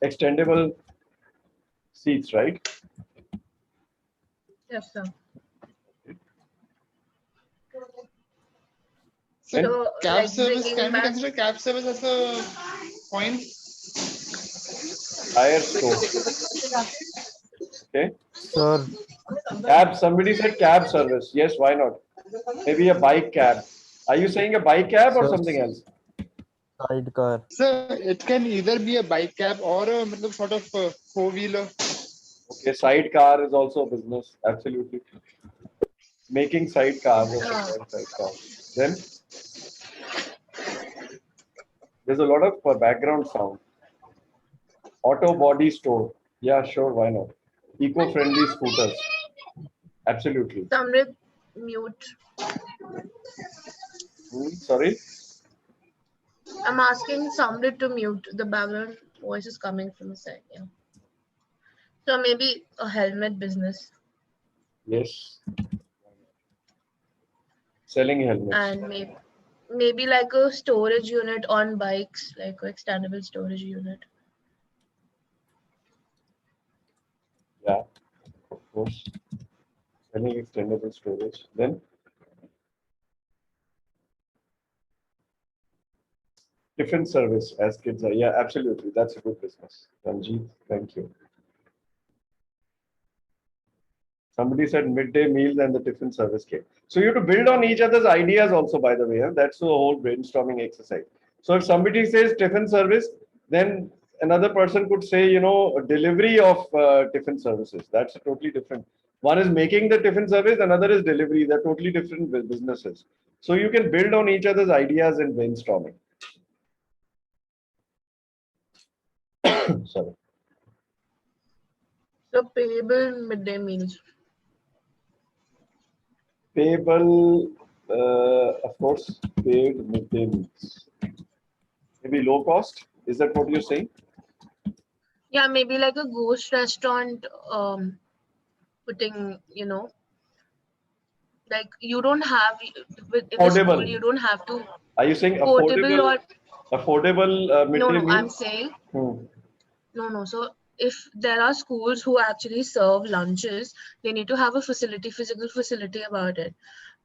Extendable seats, right? Yes, sir. Then So Cab like service, bringing can we back consider cab service as a point? tire store. Okay. Sir, Cab. Somebody said cab service. Yes, why not? Maybe a bike cab. Are you saying a bike cab or sir, something else? sidecar. So it can either be a bike cab or a matlab, sort of four-wheeler. Okay, sidecar is also a business. Absolutely. Making sidecars or supplying sidecars. Then there's a lot of background sound. Auto body store. Yeah, sure, why not? Eco-friendly scooters. Absolutely. Samrit, mute. Sorry? I'm asking Samrit to mute. The background voice is coming from the side. Yeah. So maybe a helmet business Yes. Selling helmets. and maybe like a storage unit on bikes, like an extendable storage unit. Yeah, of course. Selling extendable storage. Then tiffin service as kids are. Yeah, absolutely. That's a good business. Ranjit, thank you. Somebody said midday meals and the tiffin service came. So you have to build on each other's ideas also, by the way. Huh? That's the whole brainstorming exercise. So if somebody says tiffin service, then another person could say, you know, delivery of tiffin services. That's totally different. One is making the tiffin service, another is delivery. They're totally different businesses. So you can build on each other's ideas in brainstorming. Sorry. So payable midday meals. Payable, of course, paid midday meals. Maybe low cost. Is that what you're saying? Yeah, maybe like a ghost restaurant, putting, like you don't have in the school, Affordable. you don't have to Are you saying portable affordable? or Affordable midday no, meal? I'm saying Hmm. no. So if there are schools who actually serve lunches, they need to have a physical facility about it.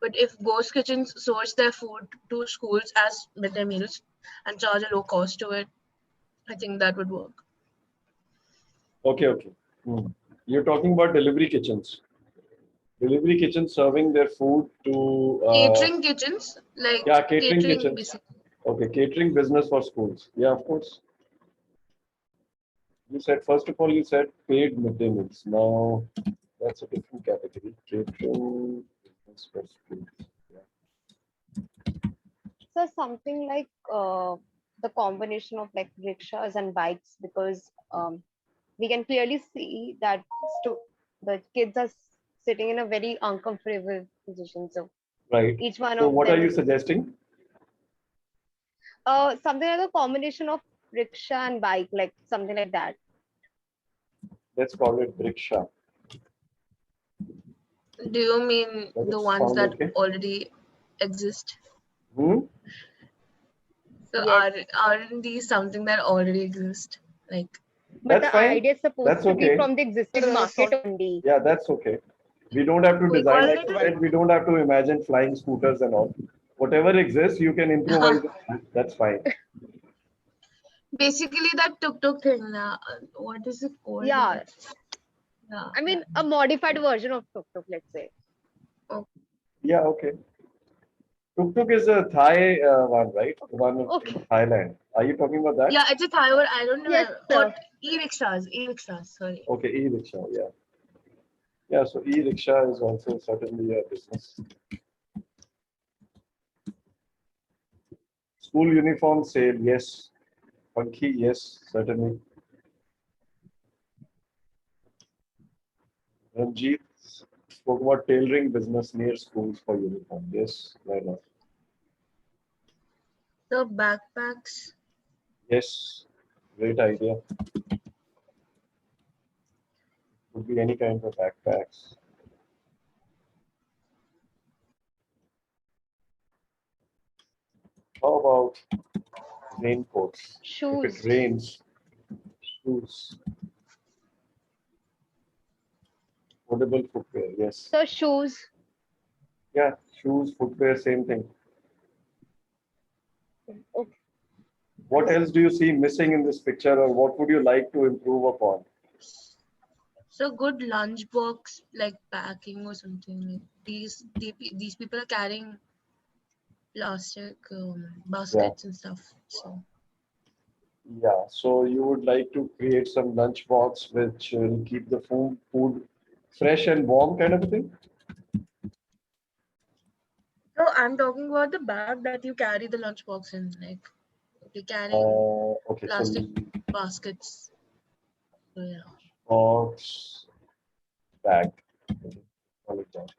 But if ghost kitchens source their food to schools as midday meals and charge a low cost to it, I think that would work. Okay, okay. Hmm. You're talking about delivery kitchens. Delivery kitchens serving their food to Catering kitchens, like yeah, catering kitchens. basically. Okay, catering business for schools. Yeah, of course. You said first of all you said paid midday meals. Now that's a different category. Catering business for schools. Yeah. So something like the combination of like rickshaws and bikes, because we can clearly see that the kids are sitting in a very uncomfortable position. So Right. each one So of what are them you is suggesting? something like a combination of rickshaw and bike, like something like that. Let's call it rickshaw. Do you mean Does the it ones sound that okay? already exist? Hmm? So Yes, aren't these something that already exist? Like but That's the fine. idea is supposed That's to be okay. from the existing market only. Yeah, that's okay. We don't have to we design, like already you said, we don't have to imagine flying scooters and all. Whatever exists, you can improvise it. That's fine. basically that tuk-tuk thing. What is it called? Yeah, Yeah. I mean a modified version of tuk-tuk, let's say. Yeah, okay. Tuk-tuk is a Thai one, right? The one in Okay. Thailand. Are you talking about that? Yeah, it's a Thai word. I don't know. Yes, Or sir. e-rickshaws. Sorry. Okay, e-rickshaw, yeah. Yeah, so e-rickshaw is also certainly a business. School uniform sale, yes. Funky, yes, certainly. Ranjit, spoke about tailoring business near schools for uniform. Yes, why not? So backpacks. Yes, great idea. Could be any kind of backpacks. How about raincoats? If it Shoes. rains, shoes, foldable footwear. Yes. So shoes. Yeah, shoes, footwear, same thing. Okay. What else do you see missing in this picture, or what would you like to improve upon? So good lunchbox like packing or something. Like these people are carrying plastic Yeah, baskets and stuff. So yeah. So you would like to create some lunch box which will keep the food fresh and warm, kind of a thing. so I'm talking about the bag that you carry the lunchbox in. Like you're carrying Okay, so plastic baskets. So yeah. box bag. Okay, call it that.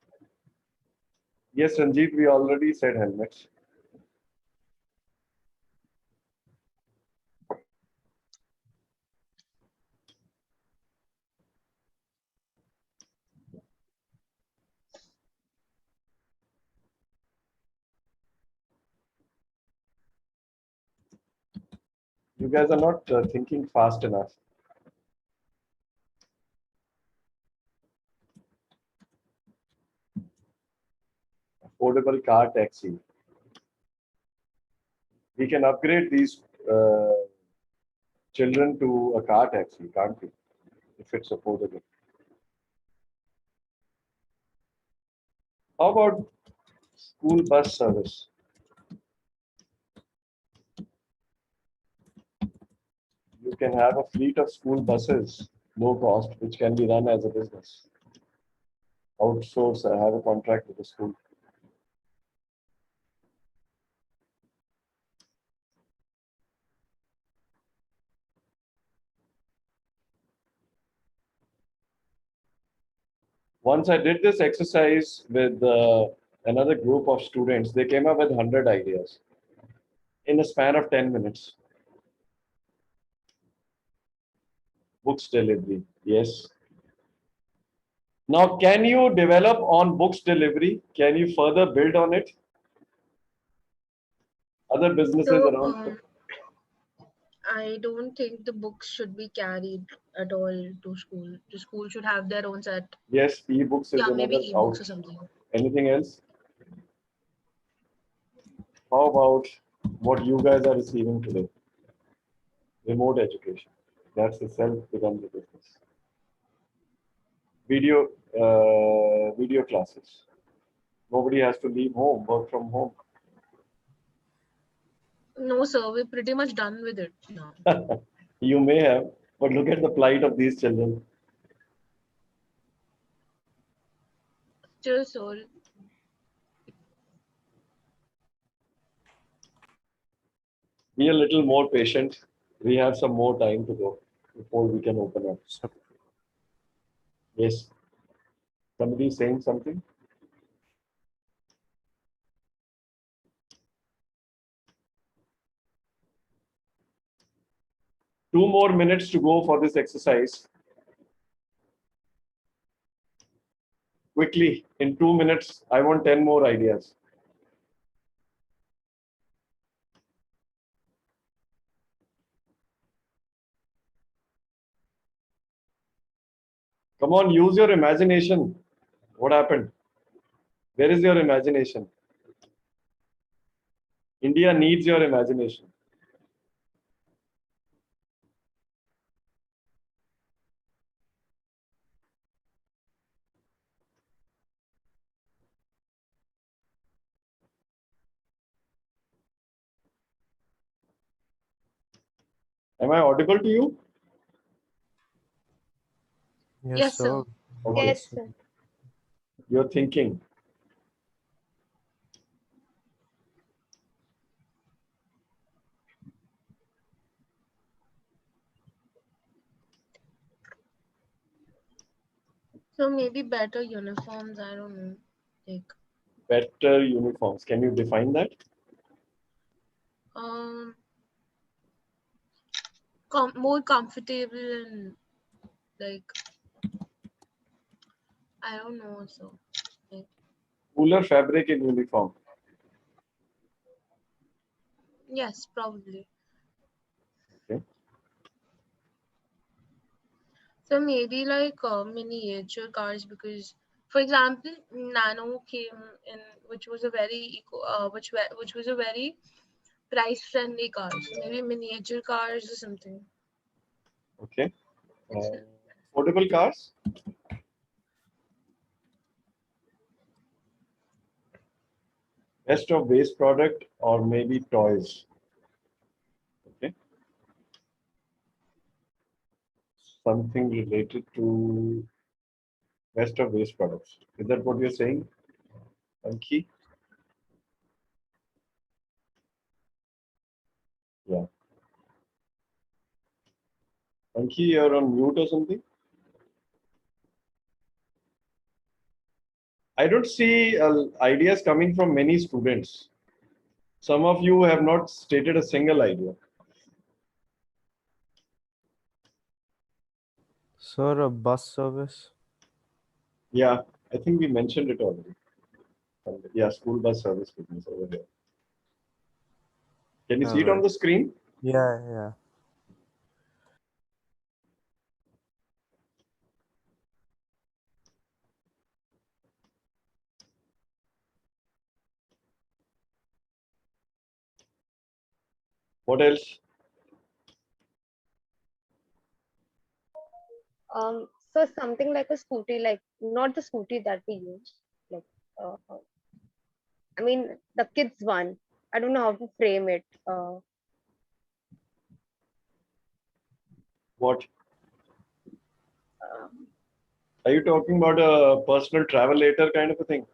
Yes, Ranjit, we already said helmets. You guys are not thinking fast enough. Affordable car taxi. We can upgrade these children to a car taxi, can't we? If it's affordable. How about school bus service? You can have a fleet of school buses, low cost, which can be run as a business. Outsource, have a contract with the school. Once I did this exercise with another group of students, they came up with 100 ideas in a span of 10 minutes. Books delivery, yes. Now, can you develop on books delivery? Can you further build on it? Other businesses So around. I don't think the books should be carried at all to school. The school should have their own set. Yes, e-books is Yeah, maybe another out. ebooks or something. Anything else? How about what you guys are receiving today? Remote education. That's itself becomes a business. Video classes. Nobody has to leave home, work from home. No, sir, we're pretty much done with it now. You may have, but look at the plight of these children. Still, sir, Be a little more patient. We have some more time to go before we can open up. Yes. Somebody saying something? Two more minutes to go for this exercise. Quickly, in 2 minutes, I want 10 more ideas. Come on, use your imagination. What happened? Where is your imagination? India needs your imagination. Am I audible to you? yes, sir. Okay. Yes, sir. You're thinking. So maybe better uniforms. I don't know. Like Better uniforms. Can you define that? um, more comfortable and like I don't know. So like, Cooler fabric in uniform. yes, probably. Okay. So maybe like miniature cars because, for example, Nano came in, which was a very which was a very price-friendly car. So maybe miniature cars or something. Okay. It's Affordable cars. Best of waste product or maybe toys. Okay. Something related to best of waste products. Is that what you're saying, Anki? Yeah. Anki, you're on mute or something? I don't see ideas coming from many students. Some of you have not stated a single idea. Sir, a bus service. Yeah, I think we mentioned it already. Yeah, school bus service business over here. Can you see it on Alright. the screen? Yeah. What else? So something like a scooty, like not the scooty that we use, like uh, I mean the kids one. I don't know how to frame it. What? Um, Are you talking about a personal travelator kind of a thing?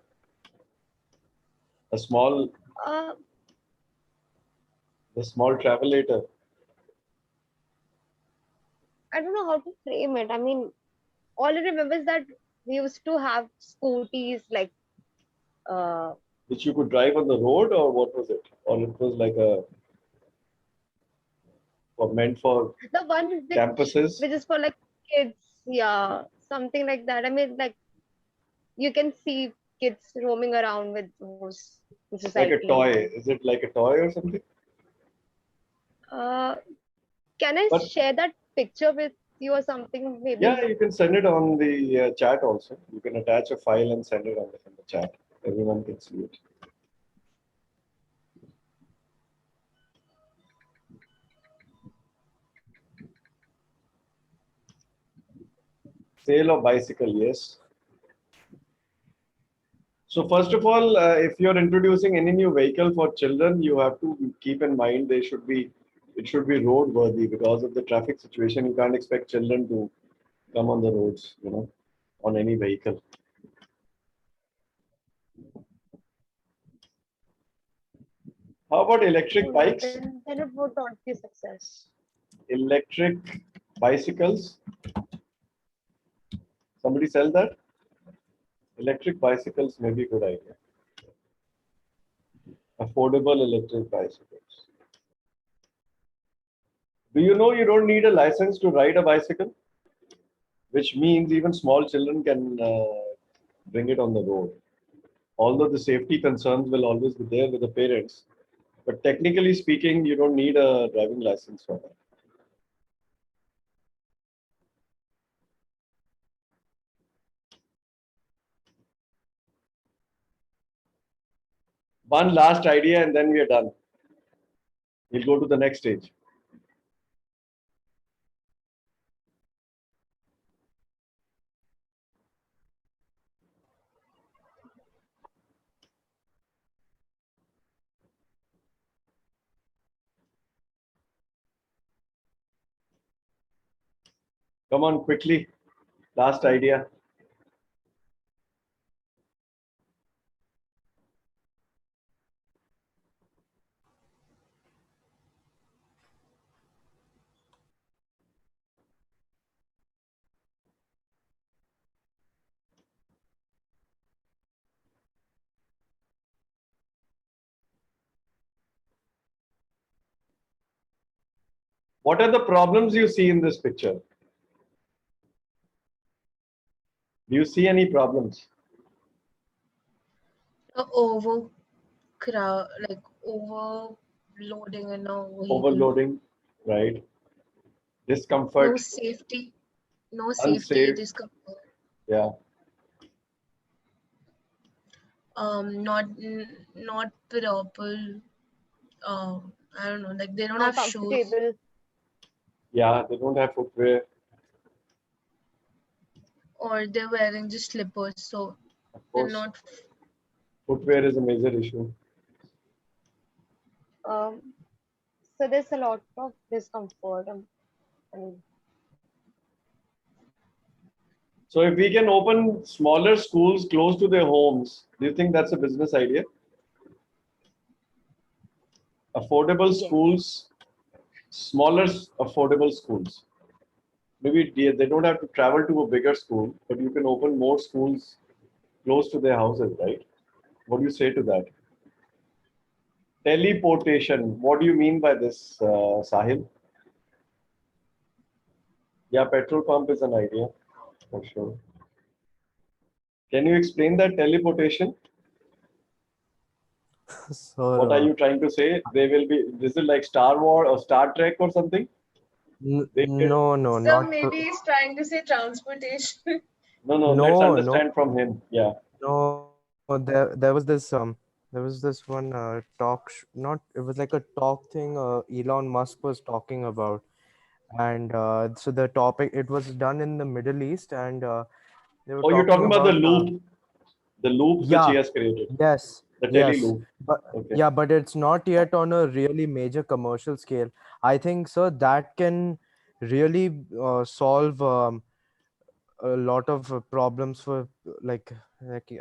A small, uh, the small travelator. I don't know how to frame it. I mean, all I remember is that we used to have scooties like uh, Which you could drive on the road, or what was it? Or it was like a meant for the one campuses? which is for like kids, yeah, something like that. I mean, like you can see kids roaming around with those in Like a society. toy. And Is it like a toy or something? uh, can I But share that picture with you or something? yeah, Maybe. you can send it on the chat also. You can attach a file and send it on the chat. Everyone can see it. Sale of bicycle, yes. So first of all, if you're introducing any new vehicle for children, you have to keep in mind it should be roadworthy because of the traffic situation. You can't expect children to come on the roads, on any vehicle. How about electric Oh, bikes? then it would not be a success. Electric bicycles? Somebody sell that? Electric bicycles may be a good idea. Affordable electric bicycles. Do you know you don't need a license to ride a bicycle? Which means even small children can bring it on the road. Although the safety concerns will always be there with the parents, but technically speaking, you don't need a driving license for that. One last idea and then we are done. We'll go to the next stage. Come on, quickly. Last idea. What are the problems you see in this picture? Do you see any problems? Like overloading in a vehicle. Overloading, right? No Discomfort, safety. No safety, unsafe, discomfort. yeah. Not proper. I don't know. Like they don't Not have shoes, comfortable. Yeah, they don't have footwear, or they're wearing just slippers, so of they're course. not. Footwear is a major issue. So there's a lot of discomfort. I mean, So if we can open smaller schools close to their homes, do you think that's a business idea? Affordable yes. schools, smaller affordable schools. Maybe they don't have to travel to a bigger school, but you can open more schools close to their houses, right? What do you say to that? Teleportation. What do you mean by this, Sahil? Yeah, petrol pump is an idea for sure. Can you explain that teleportation? So What are you trying to say? They will be. This is like Star Wars or Star Trek or something. They will, no, So not maybe he's trying to say transportation. no. Let's no, understand from him. Yeah. no. There was this one not it was like a talk thing Elon Musk was talking about, and so the topic, it was done in the Middle East, and they were Oh, you're talking talking about about the loop which he yeah, has created, yes, the tele yes, loop. but Okay. yeah, but it's not yet on a really major commercial scale. I think so that can really solve a lot of problems for like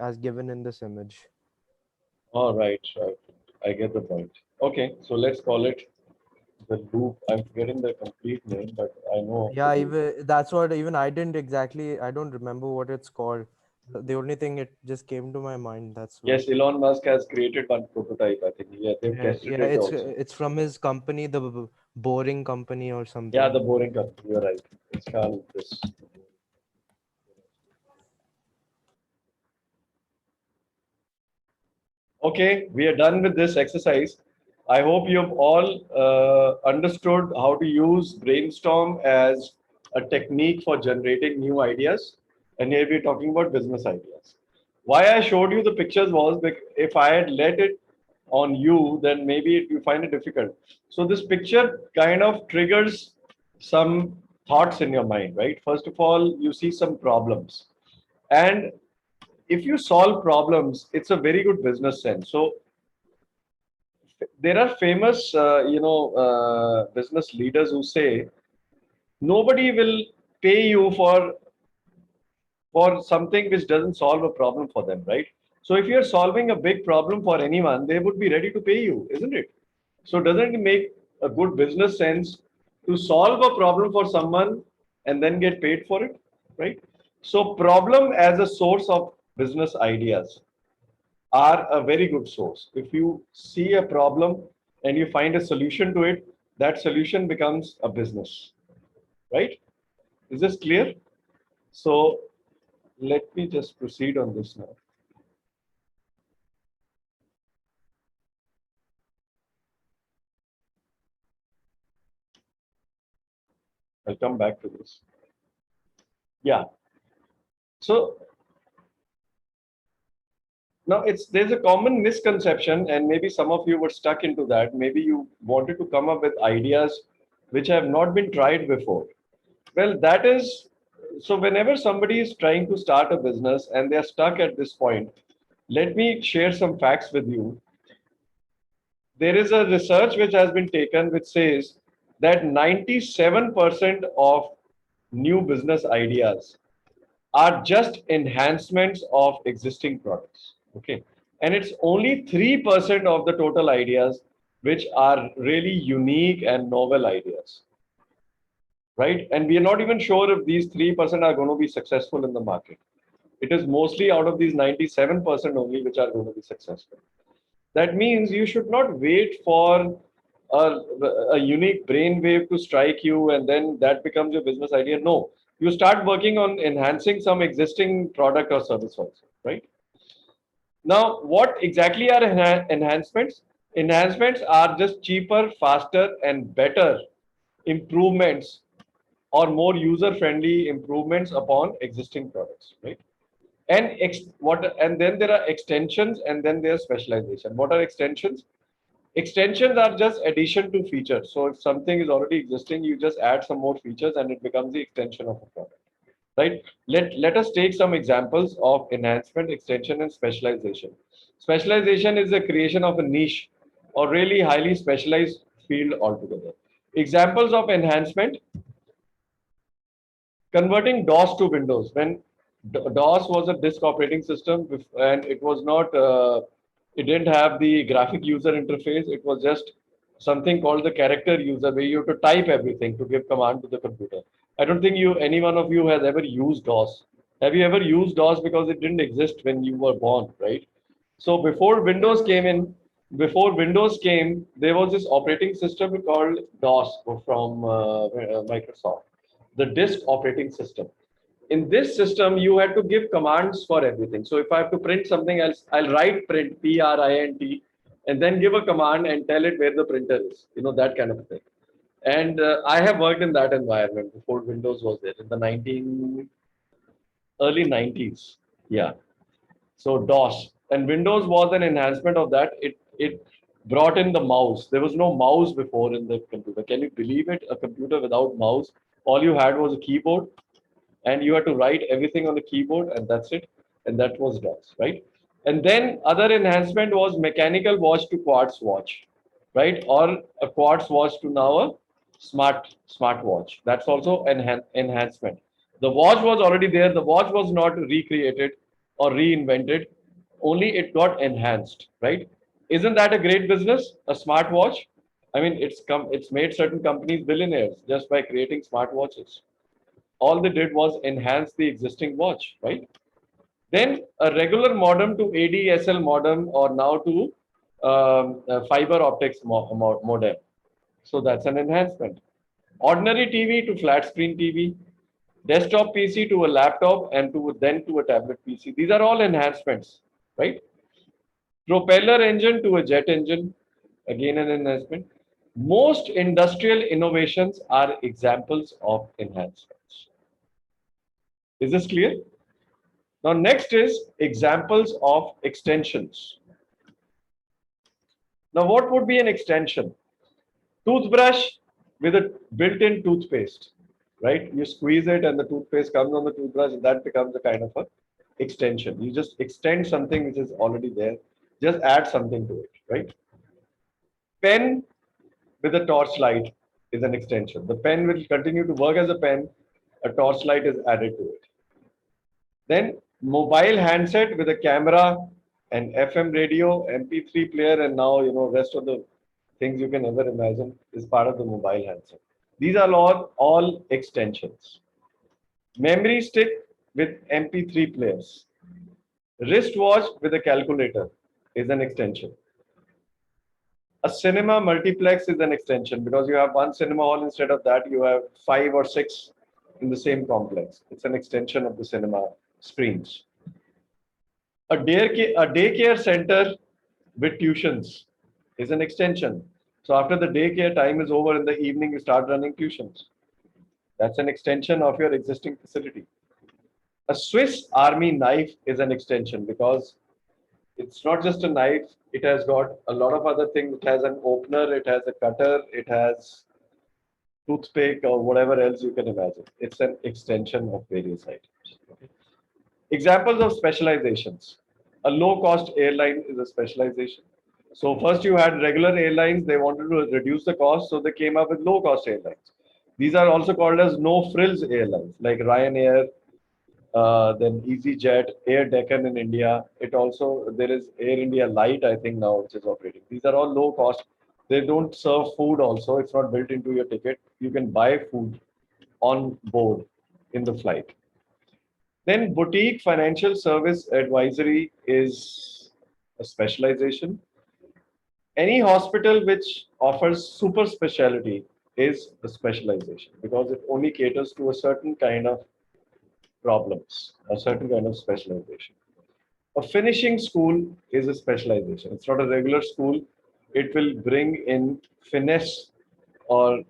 as given in this image. All right, right. I get the point. Okay, so let's call it the loop. I'm forgetting the complete name, but I know of Yeah, the loop. even that's what even I didn't exactly, I don't remember what it's called. The only thing it just came to my mind, that's why. Yes, Elon Musk has created one prototype. I think yeah, they've tested Yeah, it also. it's from his company, the Boring Company or Yeah, something. the boring cup. You're right. It's called this. Okay, we are done with this exercise. I hope you've all understood how to use brainstorm as a technique for generating new ideas. And here we're talking about business ideas. Why I showed you the pictures was because if I had let it on you, then maybe you find it difficult. So this picture kind of triggers some thoughts in your mind, right? First of all, you see some problems. And if you solve problems, it's a very good business sense. So there are famous, business leaders who say nobody will pay you for something which doesn't solve a problem for them, right? So if you're solving a big problem for anyone, they would be ready to pay you, isn't it? So doesn't it make a good business sense to solve a problem for someone and then get paid for it, right? So problem as a source of business ideas are a very good source. If you see a problem and you find a solution to it, that solution becomes a business, right? Is this clear? So let me just proceed on this now. I'll come back to this. Yeah. So now there's a common misconception, and maybe some of you were stuck into that. Maybe you wanted to come up with ideas which have not been tried before. Well, that is so whenever somebody is trying to start a business and they're stuck at this point, let me share some facts with you. There is a research which has been taken which says that 97% of new business ideas are just enhancements of existing products. Okay. And it's only 3% of the total ideas which are really unique and novel ideas. Right? And we are not even sure if these 3% are going to be successful in the market. It is mostly out of these 97% only which are going to be successful. That means you should not wait for a unique brain wave to strike you and then that becomes your business idea. No, you start working on enhancing some existing product or service also, right? Now, what exactly are enhancements? Enhancements are just cheaper, faster, and better improvements or more user-friendly improvements upon existing products, right? And then there are extensions and then there's specialization. What are extensions? Extensions are just addition to features. So if something is already existing, you just add some more features and it becomes the extension of a product, right? Let us take some examples of enhancement, extension, and specialization. Specialization is the creation of a niche or really highly specialized field altogether. Examples of enhancement: converting DOS to Windows. When DOS was a disk operating system and it was not, it didn't have the graphic user interface. It was just something called the character user where you have to type everything to give command to the computer. I don't think any one of you has ever used DOS. Have you ever used DOS? Because it didn't exist when you were born, right? So before Windows came, there was this operating system called DOS from Microsoft, the disk operating system. In this system, you had to give commands for everything. So if I have to print something else, I'll write print, print, and then give a command and tell it where the printer is, that kind of a thing. And I have worked in that environment before Windows was there in the early 90s. Yeah. So DOS and Windows was an enhancement of that. It brought in the mouse. There was no mouse before in the computer. Can you believe it? A computer without mouse. All you had was a keyboard, and you had to write everything on the keyboard, and that's it. And that was DOS, right? And then other enhancement was mechanical watch to quartz watch, right? Or a quartz watch to now a smart watch. That's also enhancement. The watch was already there. The watch was not recreated or reinvented. Only it got enhanced, right? Isn't that a great business? A smart watch. I mean, it's made certain companies billionaires just by creating smart watches. All they did was enhance the existing watch, right? Then a regular modem to ADSL modem or now to fiber optics modem. So that's an enhancement. Ordinary TV to flat screen TV, desktop PC to a laptop and then to a tablet PC. These are all enhancements, right? Propeller engine to a jet engine, again an enhancement. Most industrial innovations are examples of enhancements. Is this clear? Now, next is examples of extensions. Now, what would be an extension? Toothbrush with a built-in toothpaste, right? You squeeze it and the toothpaste comes on the toothbrush and that becomes a kind of a extension. You just extend something which is already there, just add something to it, right? Pen with a torchlight is an extension. The pen will continue to work as a pen, a torchlight is added to it. Then mobile handset with a camera and FM radio, MP3 player, and now rest of the things you can ever imagine is part of the mobile handset. These are all extensions. Memory stick with MP3 players. Wristwatch with a calculator is an extension. A cinema multiplex is an extension because you have one cinema hall. Instead of that, you have 5 or 6 in the same complex. It's an extension of the cinema screens. A daycare center with tuitions is an extension. So after the daycare time is over in the evening, you start running tuitions. That's an extension of your existing facility. A Swiss Army knife is an extension because it's not just a knife. It has got a lot of other things. It has an opener, it has a cutter, it has toothpick or whatever else you can imagine. It's an extension of various items. Okay. Examples of specializations. A low-cost airline is a specialization. So first you had regular airlines. They wanted to reduce the cost, so they came up with low-cost airlines. These are also called as no-frills airlines, like Ryanair, then EasyJet, Air Deccan in India. There is Air India Light, I think now, which is operating. These are all low-cost. They don't serve food also. It's not built into your ticket. You can buy food on board in the flight. Then boutique financial service advisory is a specialization. Any hospital which offers super specialty is a specialization because it only caters to a certain kind of problems, a certain kind of specialization. A finishing school is a specialization. It's not a regular school. It will bring in finesse or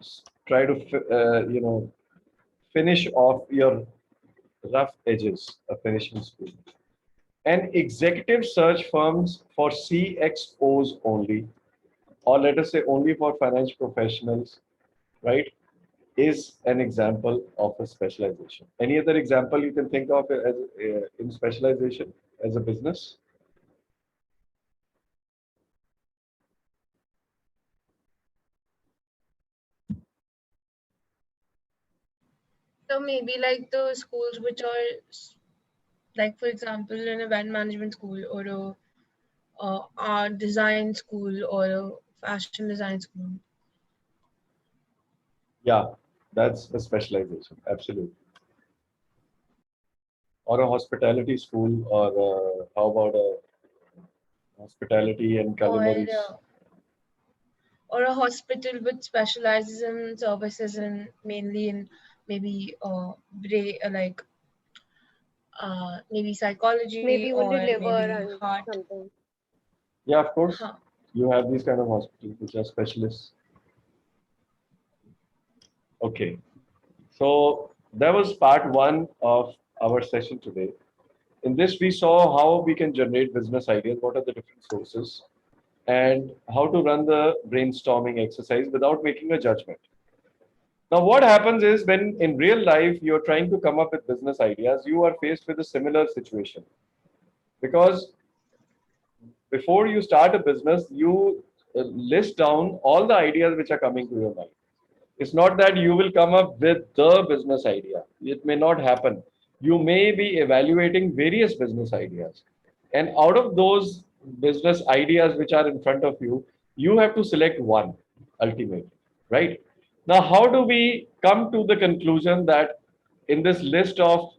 try to, finish off your rough edges, a finishing school. And executive search firms for CXOs only, or let us say only for finance professionals, right, is an example of a specialization. Any other example you can think of as in specialization as a business? So maybe like the schools which are like, for example, an event management school or a art design school or a fashion design school. Yeah, that's a specialization, absolutely. Or a hospitality school, or how about a hospitality and culinaries? Or a hospital which specializes in services and mainly in maybe maybe psychology Maybe only or liver maybe and heart. something. Yeah, of course. Huh. You have these kind of hospitals which are specialists. Okay. So that was part one of our session today. In this, we saw how we can generate business ideas, what are the different sources, and how to run the brainstorming exercise without making a judgment. Now, what happens is when in real life you're trying to come up with business ideas, you are faced with a similar situation. Because before you start a business, you list down all the ideas which are coming to your mind. It's not that you will come up with the business idea. It may not happen. You may be evaluating various business ideas. And out of those business ideas which are in front of you, you have to select one ultimately, right? Now, how do we come to the conclusion that in this list of,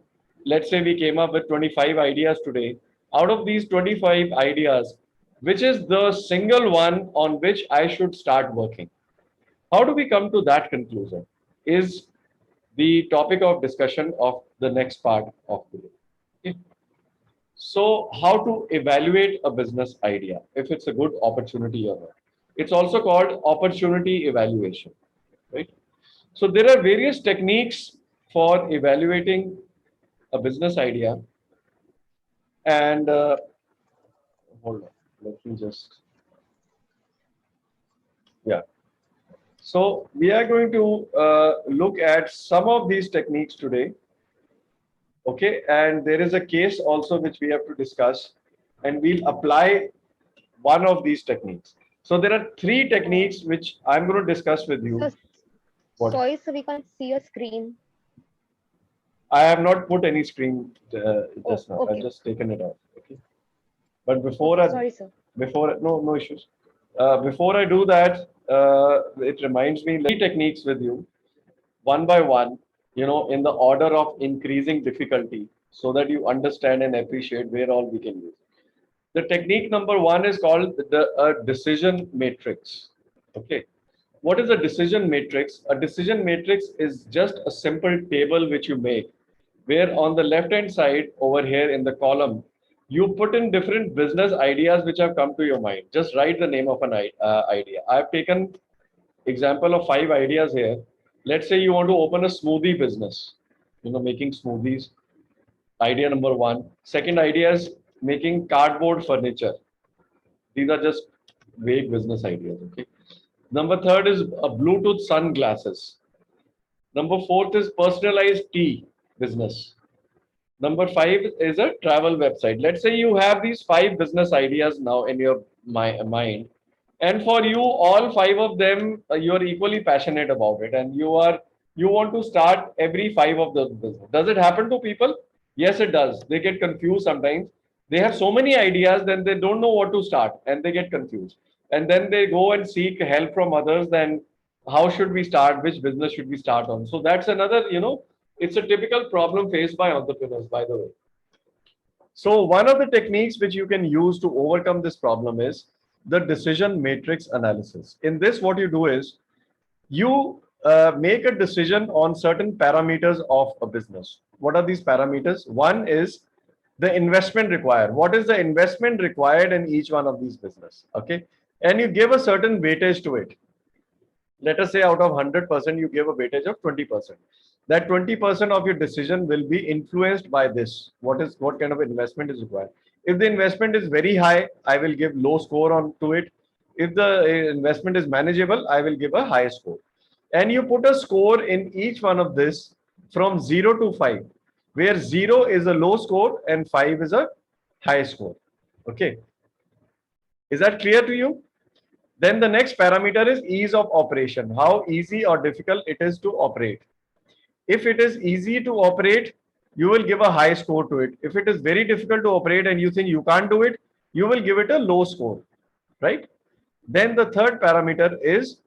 let's say we came up with 25 ideas today, out of these 25 ideas, which is the single one on which I should start working? How do we come to that conclusion? Is the topic of discussion of the next part of today. Okay. So, how to evaluate a business idea, if it's a good opportunity or not? It's also called opportunity evaluation, right? So, there are various techniques for evaluating a business idea. And hold on, let me just, yeah. So, we are going to look at some of these techniques today. Okay, and there is a case also which we have to discuss, and we'll apply one of these techniques. So there are three techniques which I'm going to discuss with you. So, What? sorry, so we can't see your screen. I have not put any screen just now. I've Okay. just taken it off. Okay, but before Okay, sorry, sir. no issues. Before I do that, it reminds me, three techniques with you, one by one, in the order of increasing difficulty, so that you understand and appreciate where all we can use. The technique number one is called the decision matrix. Okay. What is a decision matrix? A decision matrix is just a simple table which you make, where on the left hand side over here in the column, you put in different business ideas which have come to your mind. Just write the name of an idea. I have taken example of 5 ideas here. Let's say you want to open a smoothie business, making smoothies. Idea number one. Second idea is making cardboard furniture. These are just vague business ideas. Okay. Number third is a Bluetooth sunglasses. Number fourth is personalized tea business. Number five is a travel website. Let's say you have these 5 business ideas now in your mind, and for you, all 5 of them, you are equally passionate about it, and you want to start every 5 of those business. Does it happen to people? Yes, it does. They get confused sometimes. They have so many ideas, then they don't know what to start, and they get confused, and then they go and seek help from others. Then how should we start? Which business should we start on? So that's another, it's a typical problem faced by entrepreneurs, by the way. So one of the techniques which you can use to overcome this problem is the decision matrix analysis. In this, what you do is you make a decision on certain parameters of a business. What are these parameters? One is the investment required. What is the investment required in each one of these business? Okay. And you give a certain weightage to it. Let us say out of 100%, you give a weightage of 20%. That 20% of your decision will be influenced by this. What kind of investment is required? If the investment is very high, I will give low score on to it. If the investment is manageable, I will give a high score. And you put a score in each one of this from 0 to 5, where 0 is a low score and 5 is a high score. Okay. Is that clear to you? Then the next parameter is ease of operation. How easy or difficult it is to operate. If it is easy to operate, you will give a high score to it. If it is very difficult to operate and you think you can't do it, you will give it a low score, right? Then the third parameter is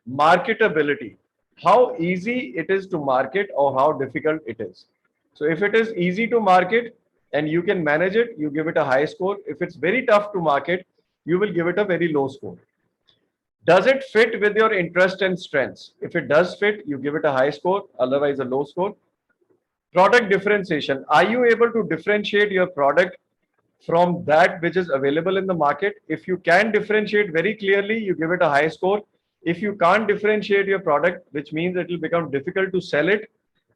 marketability. How easy it is to market or how difficult it is. So if it is easy to market and you can manage it, you give it a high score. If it's very tough to market, you will give it a very low score. Does it fit with your interest and strengths? If it does fit, you give it a high score, otherwise a low score. Product differentiation. Are you able to differentiate your product from that which is available in the market? If you can differentiate very clearly, you give it a high score. If you can't differentiate your product, which means it will become difficult to sell it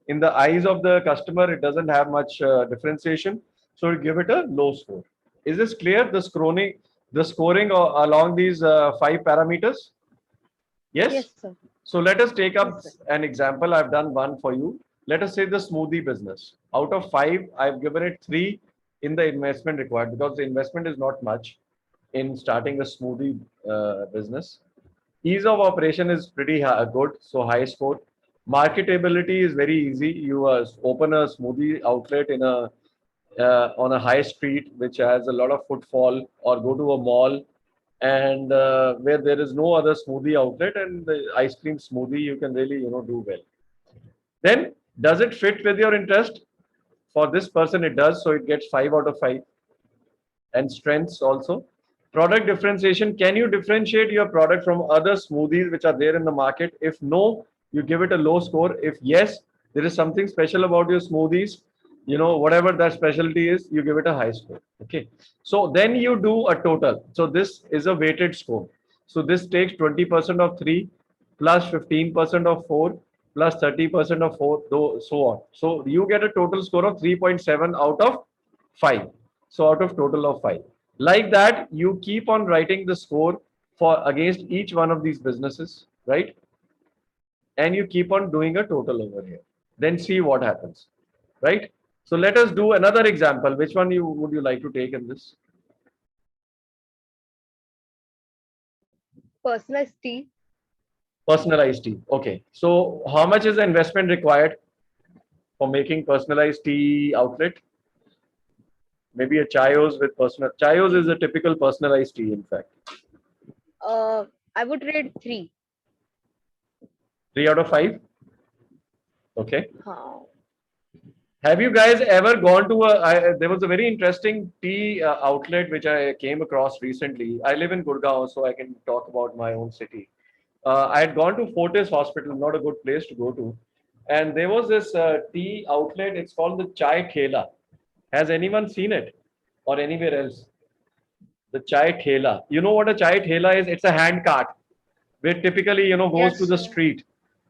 in the eyes of the customer, it doesn't have much differentiation, so you give it a low score. Is this clear? The scoring along these 5 parameters? Yes? Yes, sir. So let us take up Yes, sir. an example. I've done one for you. Let us say the smoothie business. Out of 5, I've given it 3 in the investment required, because the investment is not much in starting a smoothie business. Ease of operation is pretty good, so high score. Marketability is very easy. You open a smoothie outlet in a on a high street which has a lot of footfall, or go to a mall and where there is no other smoothie outlet, and the ice cream smoothie you can really do well. Then does it fit with your interest? For this person it does, so it gets 5 out of 5. And strengths also. Product differentiation. Can you differentiate your product from other smoothies which are there in the market? If no, you give it a low score. If yes, there is something special about your smoothies, whatever that specialty is, you give it a high score. Okay. So then you do a total. So this is a weighted score. So this takes 20% of 3 plus 15% of 4 plus 30% of 4, so on. So you get a total score of 3.7 out of 5. So out of total of 5. Like that, you keep on writing the score for against each one of these businesses, right? And you keep on doing a total over here. Then see what happens, right? So let us do another example. Which one would you like to take in this? Personalized tea. Personalized tea. Okay. So how much is the investment required for making personalized tea outlet? Maybe a Chayos with personal. Chayos is a typical personalized tea, in fact. I would rate 3. 3 out of 5. Okay. How? Have you guys ever gone to there was a very interesting tea outlet which I came across recently. I live in Gurgaon, so I can talk about my own city. I had gone to Fortis Hospital, not a good place to go to. And there was this tea outlet. It's called the Chai Thela. Has anyone seen it or anywhere else? The Chai Thela. You know what a Chai Thela is? It's a hand cart where typically, goes Yes, to the sir. street.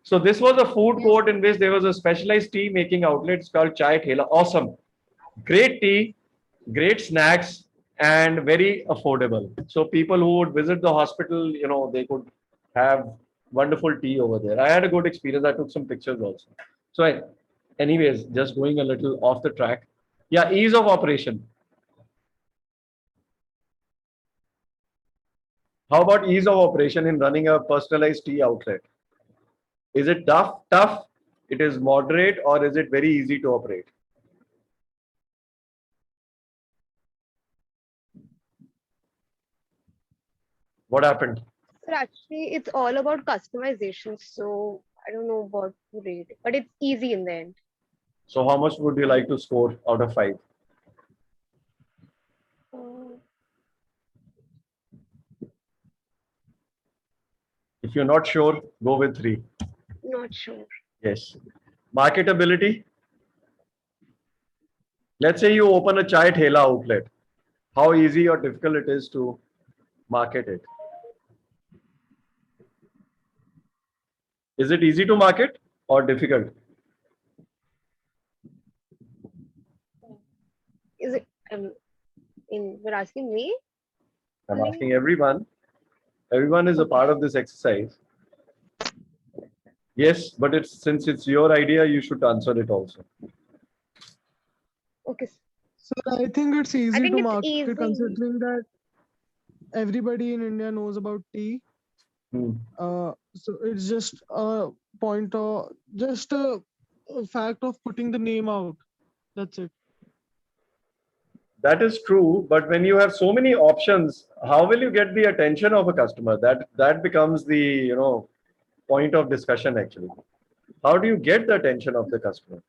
So this was a food court in which there was a specialized tea making outlet. It's called Chai Thela. Awesome. Great tea, great snacks, and very affordable. So people who would visit the hospital, they could have wonderful tea over there. I had a good experience. I took some pictures also. So anyways, just going a little off the track. Yeah, ease of operation. How about ease of operation in running a personalized tea outlet? Is it tough? Tough. It is moderate, or is it very easy to operate? What happened? So actually, it's all about customization. So I don't know what to rate, but it's easy in the end. So how much would you like to score out of 5? Uh, If you're not sure, go with 3. Not sure. Yes. Marketability. Let's say you open a chai thela outlet. How easy or difficult it is to market it? Is it easy to market or difficult? Is it? You're asking me? I'm asking everyone. Everyone is a part of this exercise. Yes, but since it's your idea, you should answer it also. Okay. So I think it's easy think to it's market easy. considering that everybody in India knows about tea. So it's just a point of just a fact of putting the name out. That's it. That is true, but when you have so many options, how will you get the attention of a customer? That becomes the point of discussion actually. How do you get the attention of the customer?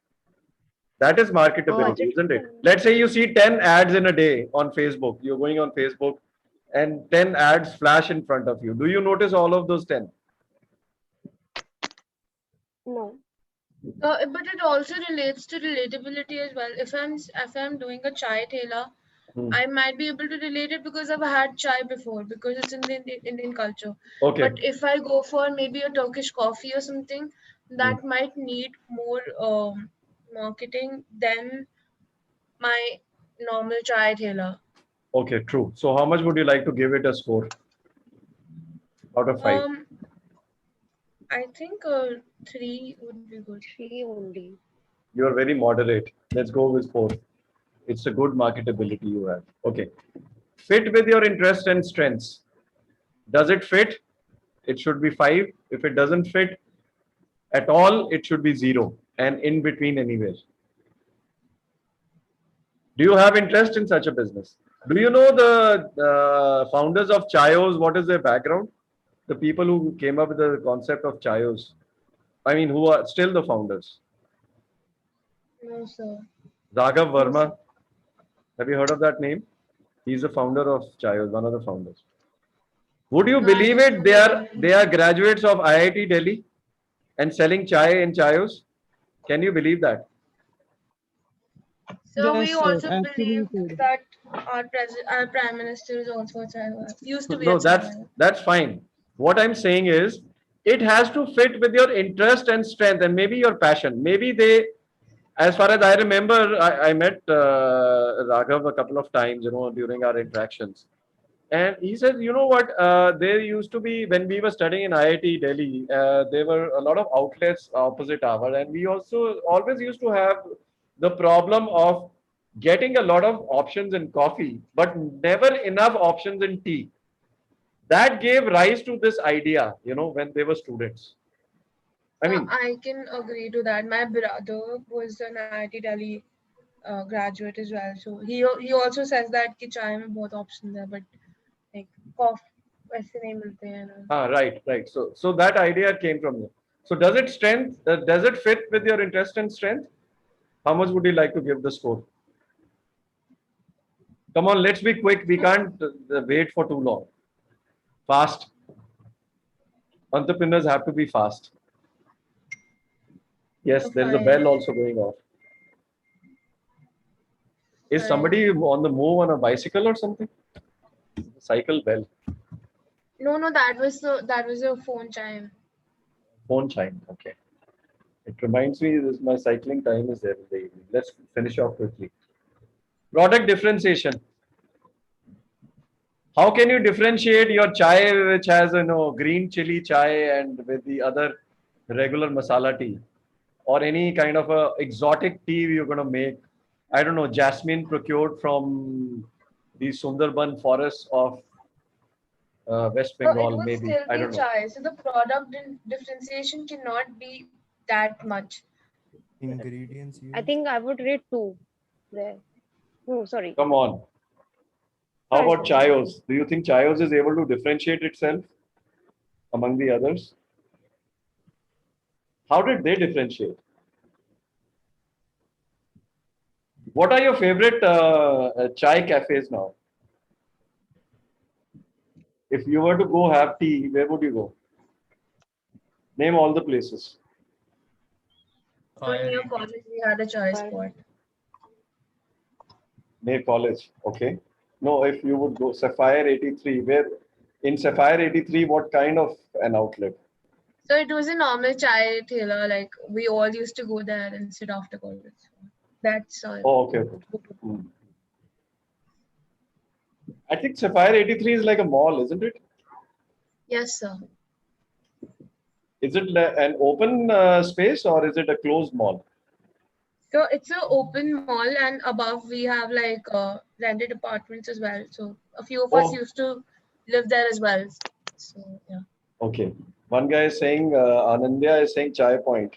That is marketability, isn't it? Let's say you see 10 ads in a day on Facebook. You're going on Facebook and 10 ads flash in front of you. Do you notice all of those 10? No. But it also relates to relatability as well. If I'm doing a chai thela, I might be able to relate it because I've had chai before, because it's in the Indian culture. Okay. But if I go for maybe a Turkish coffee or something, that might need more marketing than my normal chai thela. Okay, true. So how much would you like to give it a score out of 5? I think 3 would be good. 3 only. You are very moderate. Let's go with 4. It's a good marketability you have. Okay. Fit with your interest and strengths. Does it fit? It should be 5. If it doesn't fit at all, it should be 0 and in between anywhere. Do you have interest in such a business? Do you know the founders of Chayos? What is their background? The people who came up with the concept of Chayos. I mean, who are still the founders? No, sir. Raghav Verma. Have you heard of that name? He's the founder of Chayos, one of the founders. Would you believe it? They are graduates of IIT Delhi and selling chai in Chayos. Can you believe that? So Yes, we sir. also Actually, believe sir. that our prime minister is also a chai wala. Used to be No, a chai wala. that's fine. What I'm saying is, it has to fit with your interest and strength, and maybe your passion. Maybe they, as far as I remember, I met Raghav a couple of times, during our interactions. And he said, you know what, there used to be, when we were studying in IIT Delhi, there were a lot of outlets opposite our, and we also always used to have the problem of getting a lot of options in coffee, but never enough options in tea. That gave rise to this idea, when they were students. I mean, I can agree to that. My brother was an IIT Delhi graduate as well. So he also says that कि चाय में बहुत options है, but like coffee वैसे नहीं मिलते हैं ना. right. So that idea came from you. So does it fit with your interest and strength? How much would you like to give the score? Come on, let's be quick. We can't wait for too long. Fast. Entrepreneurs have to be fast. Yes, there is a bell also going off. Is somebody on the move on a bicycle or something? Cycle bell. No, that was a phone chime. Phone chime. Okay. It reminds me that my cycling time is there in the evening. Let's finish off quickly. Product differentiation. How can you differentiate your chai, which has green chili chai, and with the other regular masala tea, or any kind of a exotic tea you're going to make? I don't know, jasmine procured from the Sundarban forests of West Bengal, It would maybe. still I be don't know. chai. So the product differentiation cannot be that much. Ingredients I used. think I would rate 2 there. No, sorry. Come on. How about Chayos? Do you think Chayos is able to differentiate itself among the others? How did they differentiate? What are your favorite chai cafes now? If you were to go have tea, where would you go? Name all the places. So near college, we had a chai spot. Near college. Okay. No, if you would go Sapphire 83, where in Sapphire 83, what kind of an outlet? So it was a normal chai thaler. Like we all used to go there and sit after college. That's all. Oh, okay. Hmm. I think Sapphire 83 is like a mall, isn't it? Yes, sir. Is it an open space or is it a closed mall? So it's an open mall, and above we have like rented apartments as well. So a few of us Oh, used to live there as well. So yeah. okay. One guy is saying, Anandya is saying Chai Point,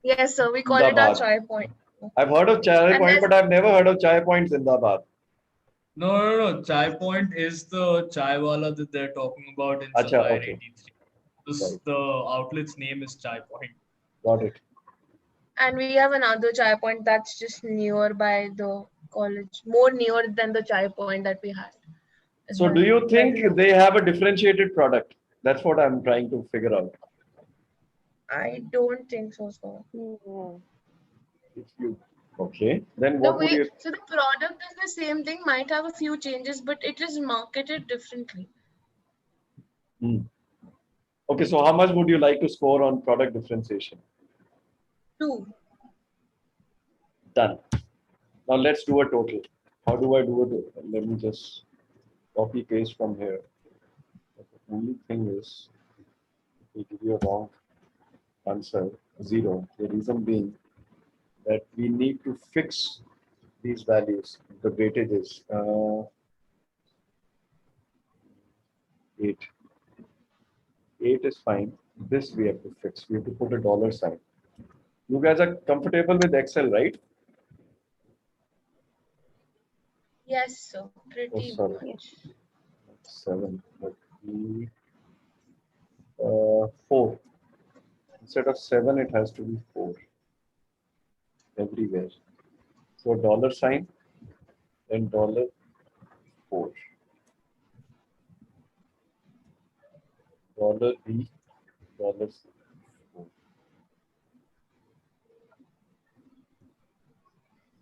Yes, sir. We call it our Zindabad. chai point. I've heard of Chai And Point, there's but I've never heard of Chai Point Zindabad. No. Chai Point is the chai wala that they're talking about in Acha, Sapphire okay. 83. This, Right. the outlet's name is Chai Point. Got it. and we have another chai point that's just nearby the college, more near than the chai point that we had. As So well. do you Very think low. they have a differentiated product? That's what I'm trying to figure out. I don't think so, sir. If you, okay, then The what would way, you? so the product is the same thing, might have a few changes, but it is marketed differently. Hmm. Okay, so how much would you like to score on product differentiation? 2. Done. Now let's do a total. How do I do it? Let me just copy paste from here. But the only thing is, we give you a wrong answer, 0. The reason being that we need to fix these values, the weightages. 8. 8 is fine. This we have to fix. We have to put a dollar sign. You guys are comfortable with Excel, right? Yes, sir. Oh, Pretty sorry. much. 7. But we, 4. Instead of 7, it has to be 4 everywhere. So dollar sign and $4. Dollar E, dollar C.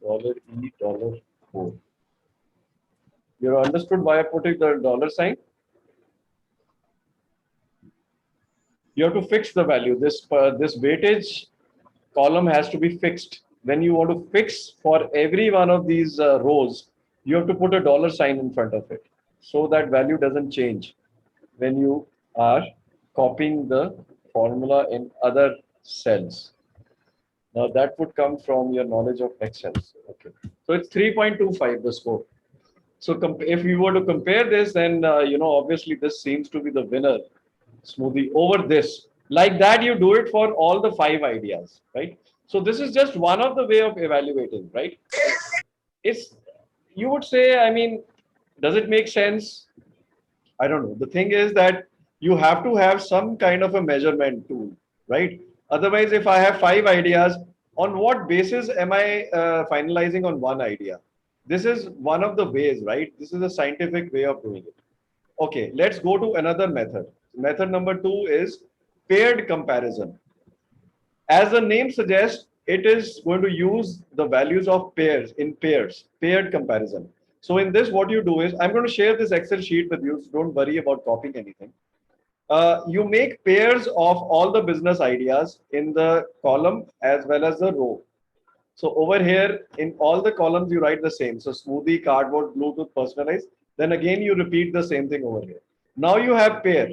Dollar E, $4. You understood why I put it the dollar sign? You have to fix the value. This weightage column has to be fixed. When you want to fix for every one of these rows, you have to put a dollar sign in front of it, so that value doesn't change when you are copying the formula in other cells. Now that would come from your knowledge of Excel. Okay, so it's 3.25 the score. So if you were to compare this, then obviously this seems to be the winner smoothie over this. Like that, you do it for all the 5 ideas, right? So this is just one of the way of evaluating, right? It's, you would say, I mean, does it make sense? I don't know. The thing is that you have to have some kind of a measurement tool, right? Otherwise, if I have 5 ideas, on what basis am I finalizing on one idea? This is one of the ways, right? This is a scientific way of doing it. Okay, let's go to another method. Method number 2 is paired comparison. As the name suggests, it is going to use the values of pairs in pairs, paired comparison. So in this, what you do is, I'm going to share this Excel sheet with you, so don't worry about copying anything. You make pairs of all the business ideas in the column as well as the row. So over here, in all the columns, you write the same. So smoothie, cardboard, Bluetooth, personalized. Then again, you repeat the same thing over here. Now you have pair.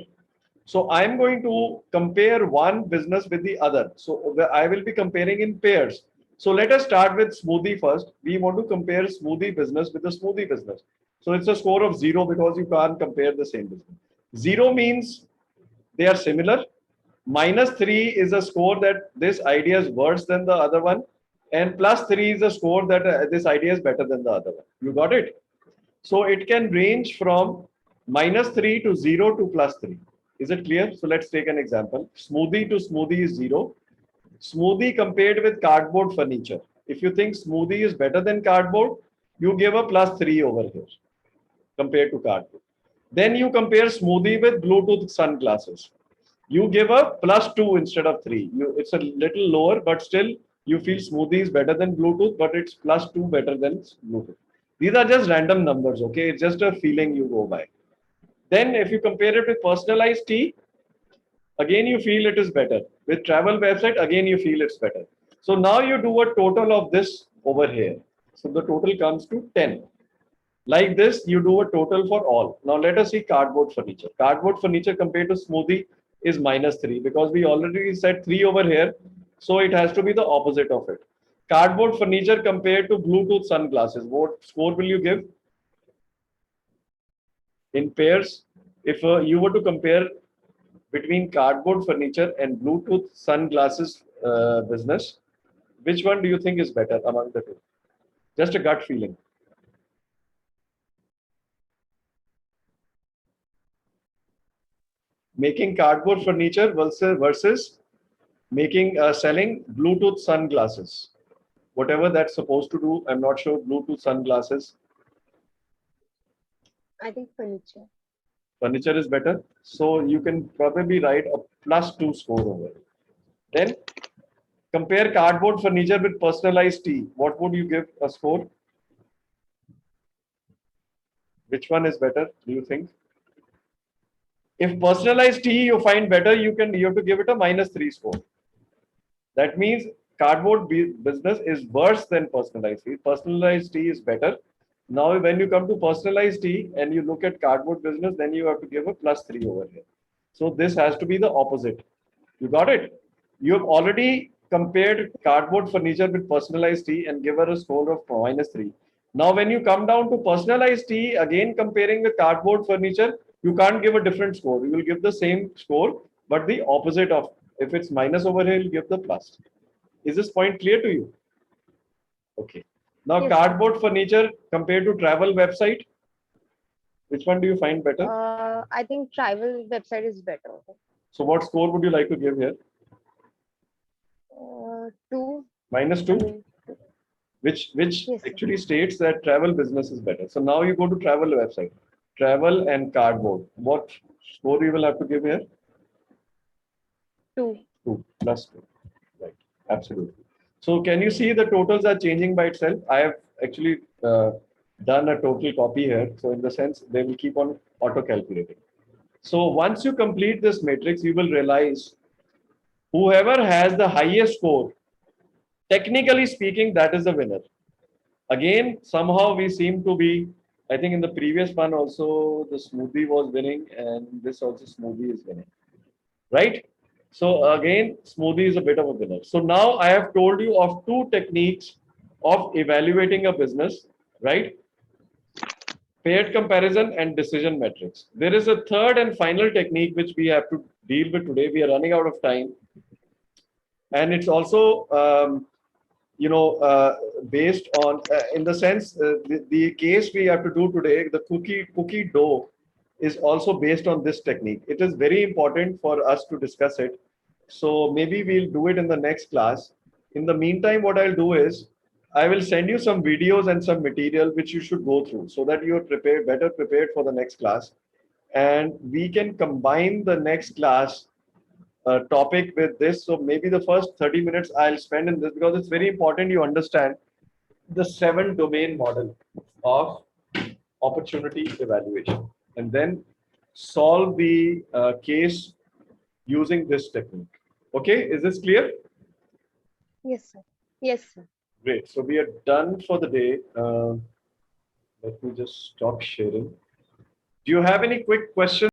So I'm going to compare one business with the other. So I will be comparing in pairs. So let us start with smoothie first. We want to compare smoothie business with the smoothie business. So it's a score of 0 because you can't compare the same business. 0 means they are similar. -3 is a score that this idea is worse than the other one. And +3 is a score that this idea is better than the other one. You got it? So it can range from -3 to 0 to +3. Is it clear? So let's take an example. Smoothie to smoothie is 0. Smoothie compared with cardboard furniture. If you think smoothie is better than cardboard, you give a +3 over here compared to cardboard. Then you compare smoothie with Bluetooth sunglasses. You give a +2 instead of 3. It's a little lower, but still you feel smoothie is better than Bluetooth, but it's +2 better than Bluetooth. These are just random numbers, okay? It's just a feeling you go by. Then if you compare it with personalized tea, again you feel it is better. With travel website, again you feel it's better. So now you do a total of this over here. So the total comes to 10. Like this, you do a total for all. Now let us see cardboard furniture. Cardboard furniture compared to smoothie is -3 because we already said 3 over here. So it has to be the opposite of it. Cardboard furniture compared to Bluetooth sunglasses. What score will you give? In pairs, if you were to compare between cardboard furniture and Bluetooth sunglasses business, which one do you think is better among the two? Just a gut feeling. Making cardboard furniture versus making selling Bluetooth sunglasses. Whatever that's supposed to do, I'm not sure. Bluetooth sunglasses. I think furniture. Furniture is better. So you can probably write a +2 score over it. Then compare cardboard furniture with personalized tea. What would you give a score? Which one is better, do you think? If personalized tea you find better, you have to give it a -3 score. That means cardboard business is worse than personalized tea. Personalized tea is better. Now, when you come to personalized tea and you look at cardboard business, then you have to give a +3 over here. So this has to be the opposite. You got it? You have already compared cardboard furniture with personalized tea and give her a score of -3. Now, when you come down to personalized tea, again comparing with cardboard furniture, you can't give a different score. You will give the same score, but the opposite of, if it's minus over here, you'll give the plus. Is this point clear to you? Okay. Now, Yes. cardboard furniture compared to travel website, which one do you find better? I think travel website is better. So what score would you like to give here? 2. -2? I mean, Which yes, sir. actually states that travel business is better. So now you go to travel website, travel and cardboard. What score you will have to give here? 2. 2 +2. Right. Absolutely. So can you see the totals are changing by itself? I have actually done a total copy here. So in the sense, they will keep on auto calculating. So once you complete this matrix, you will realize whoever has the highest score, technically speaking, that is the winner. Again, somehow we seem to be, I think in the previous one also, the smoothie was winning and this also smoothie is winning, right? So again, smoothie is a bit of a winner. So now I have told you of 2 techniques of evaluating a business, right? Paired comparison and decision metrics. There is a third and final technique which we have to deal with today. We are running out of time. And it's also, based on, in the sense, the case we have to do today, the cookie dough is also based on this technique. It is very important for us to discuss it. So maybe we'll do it in the next class. In the meantime, what I'll do is I will send you some videos and some material which you should go through so that you're better prepared for the next class. And we can combine the next class topic with this. So maybe the first 30 minutes I'll spend in this because it's very important you understand the 7 domain model of opportunity evaluation and then solve the case using this technique. Okay, is this clear? Yes, sir. Yes, sir. Great. So we are done for the day. Let me just stop sharing. Do you have any quick questions?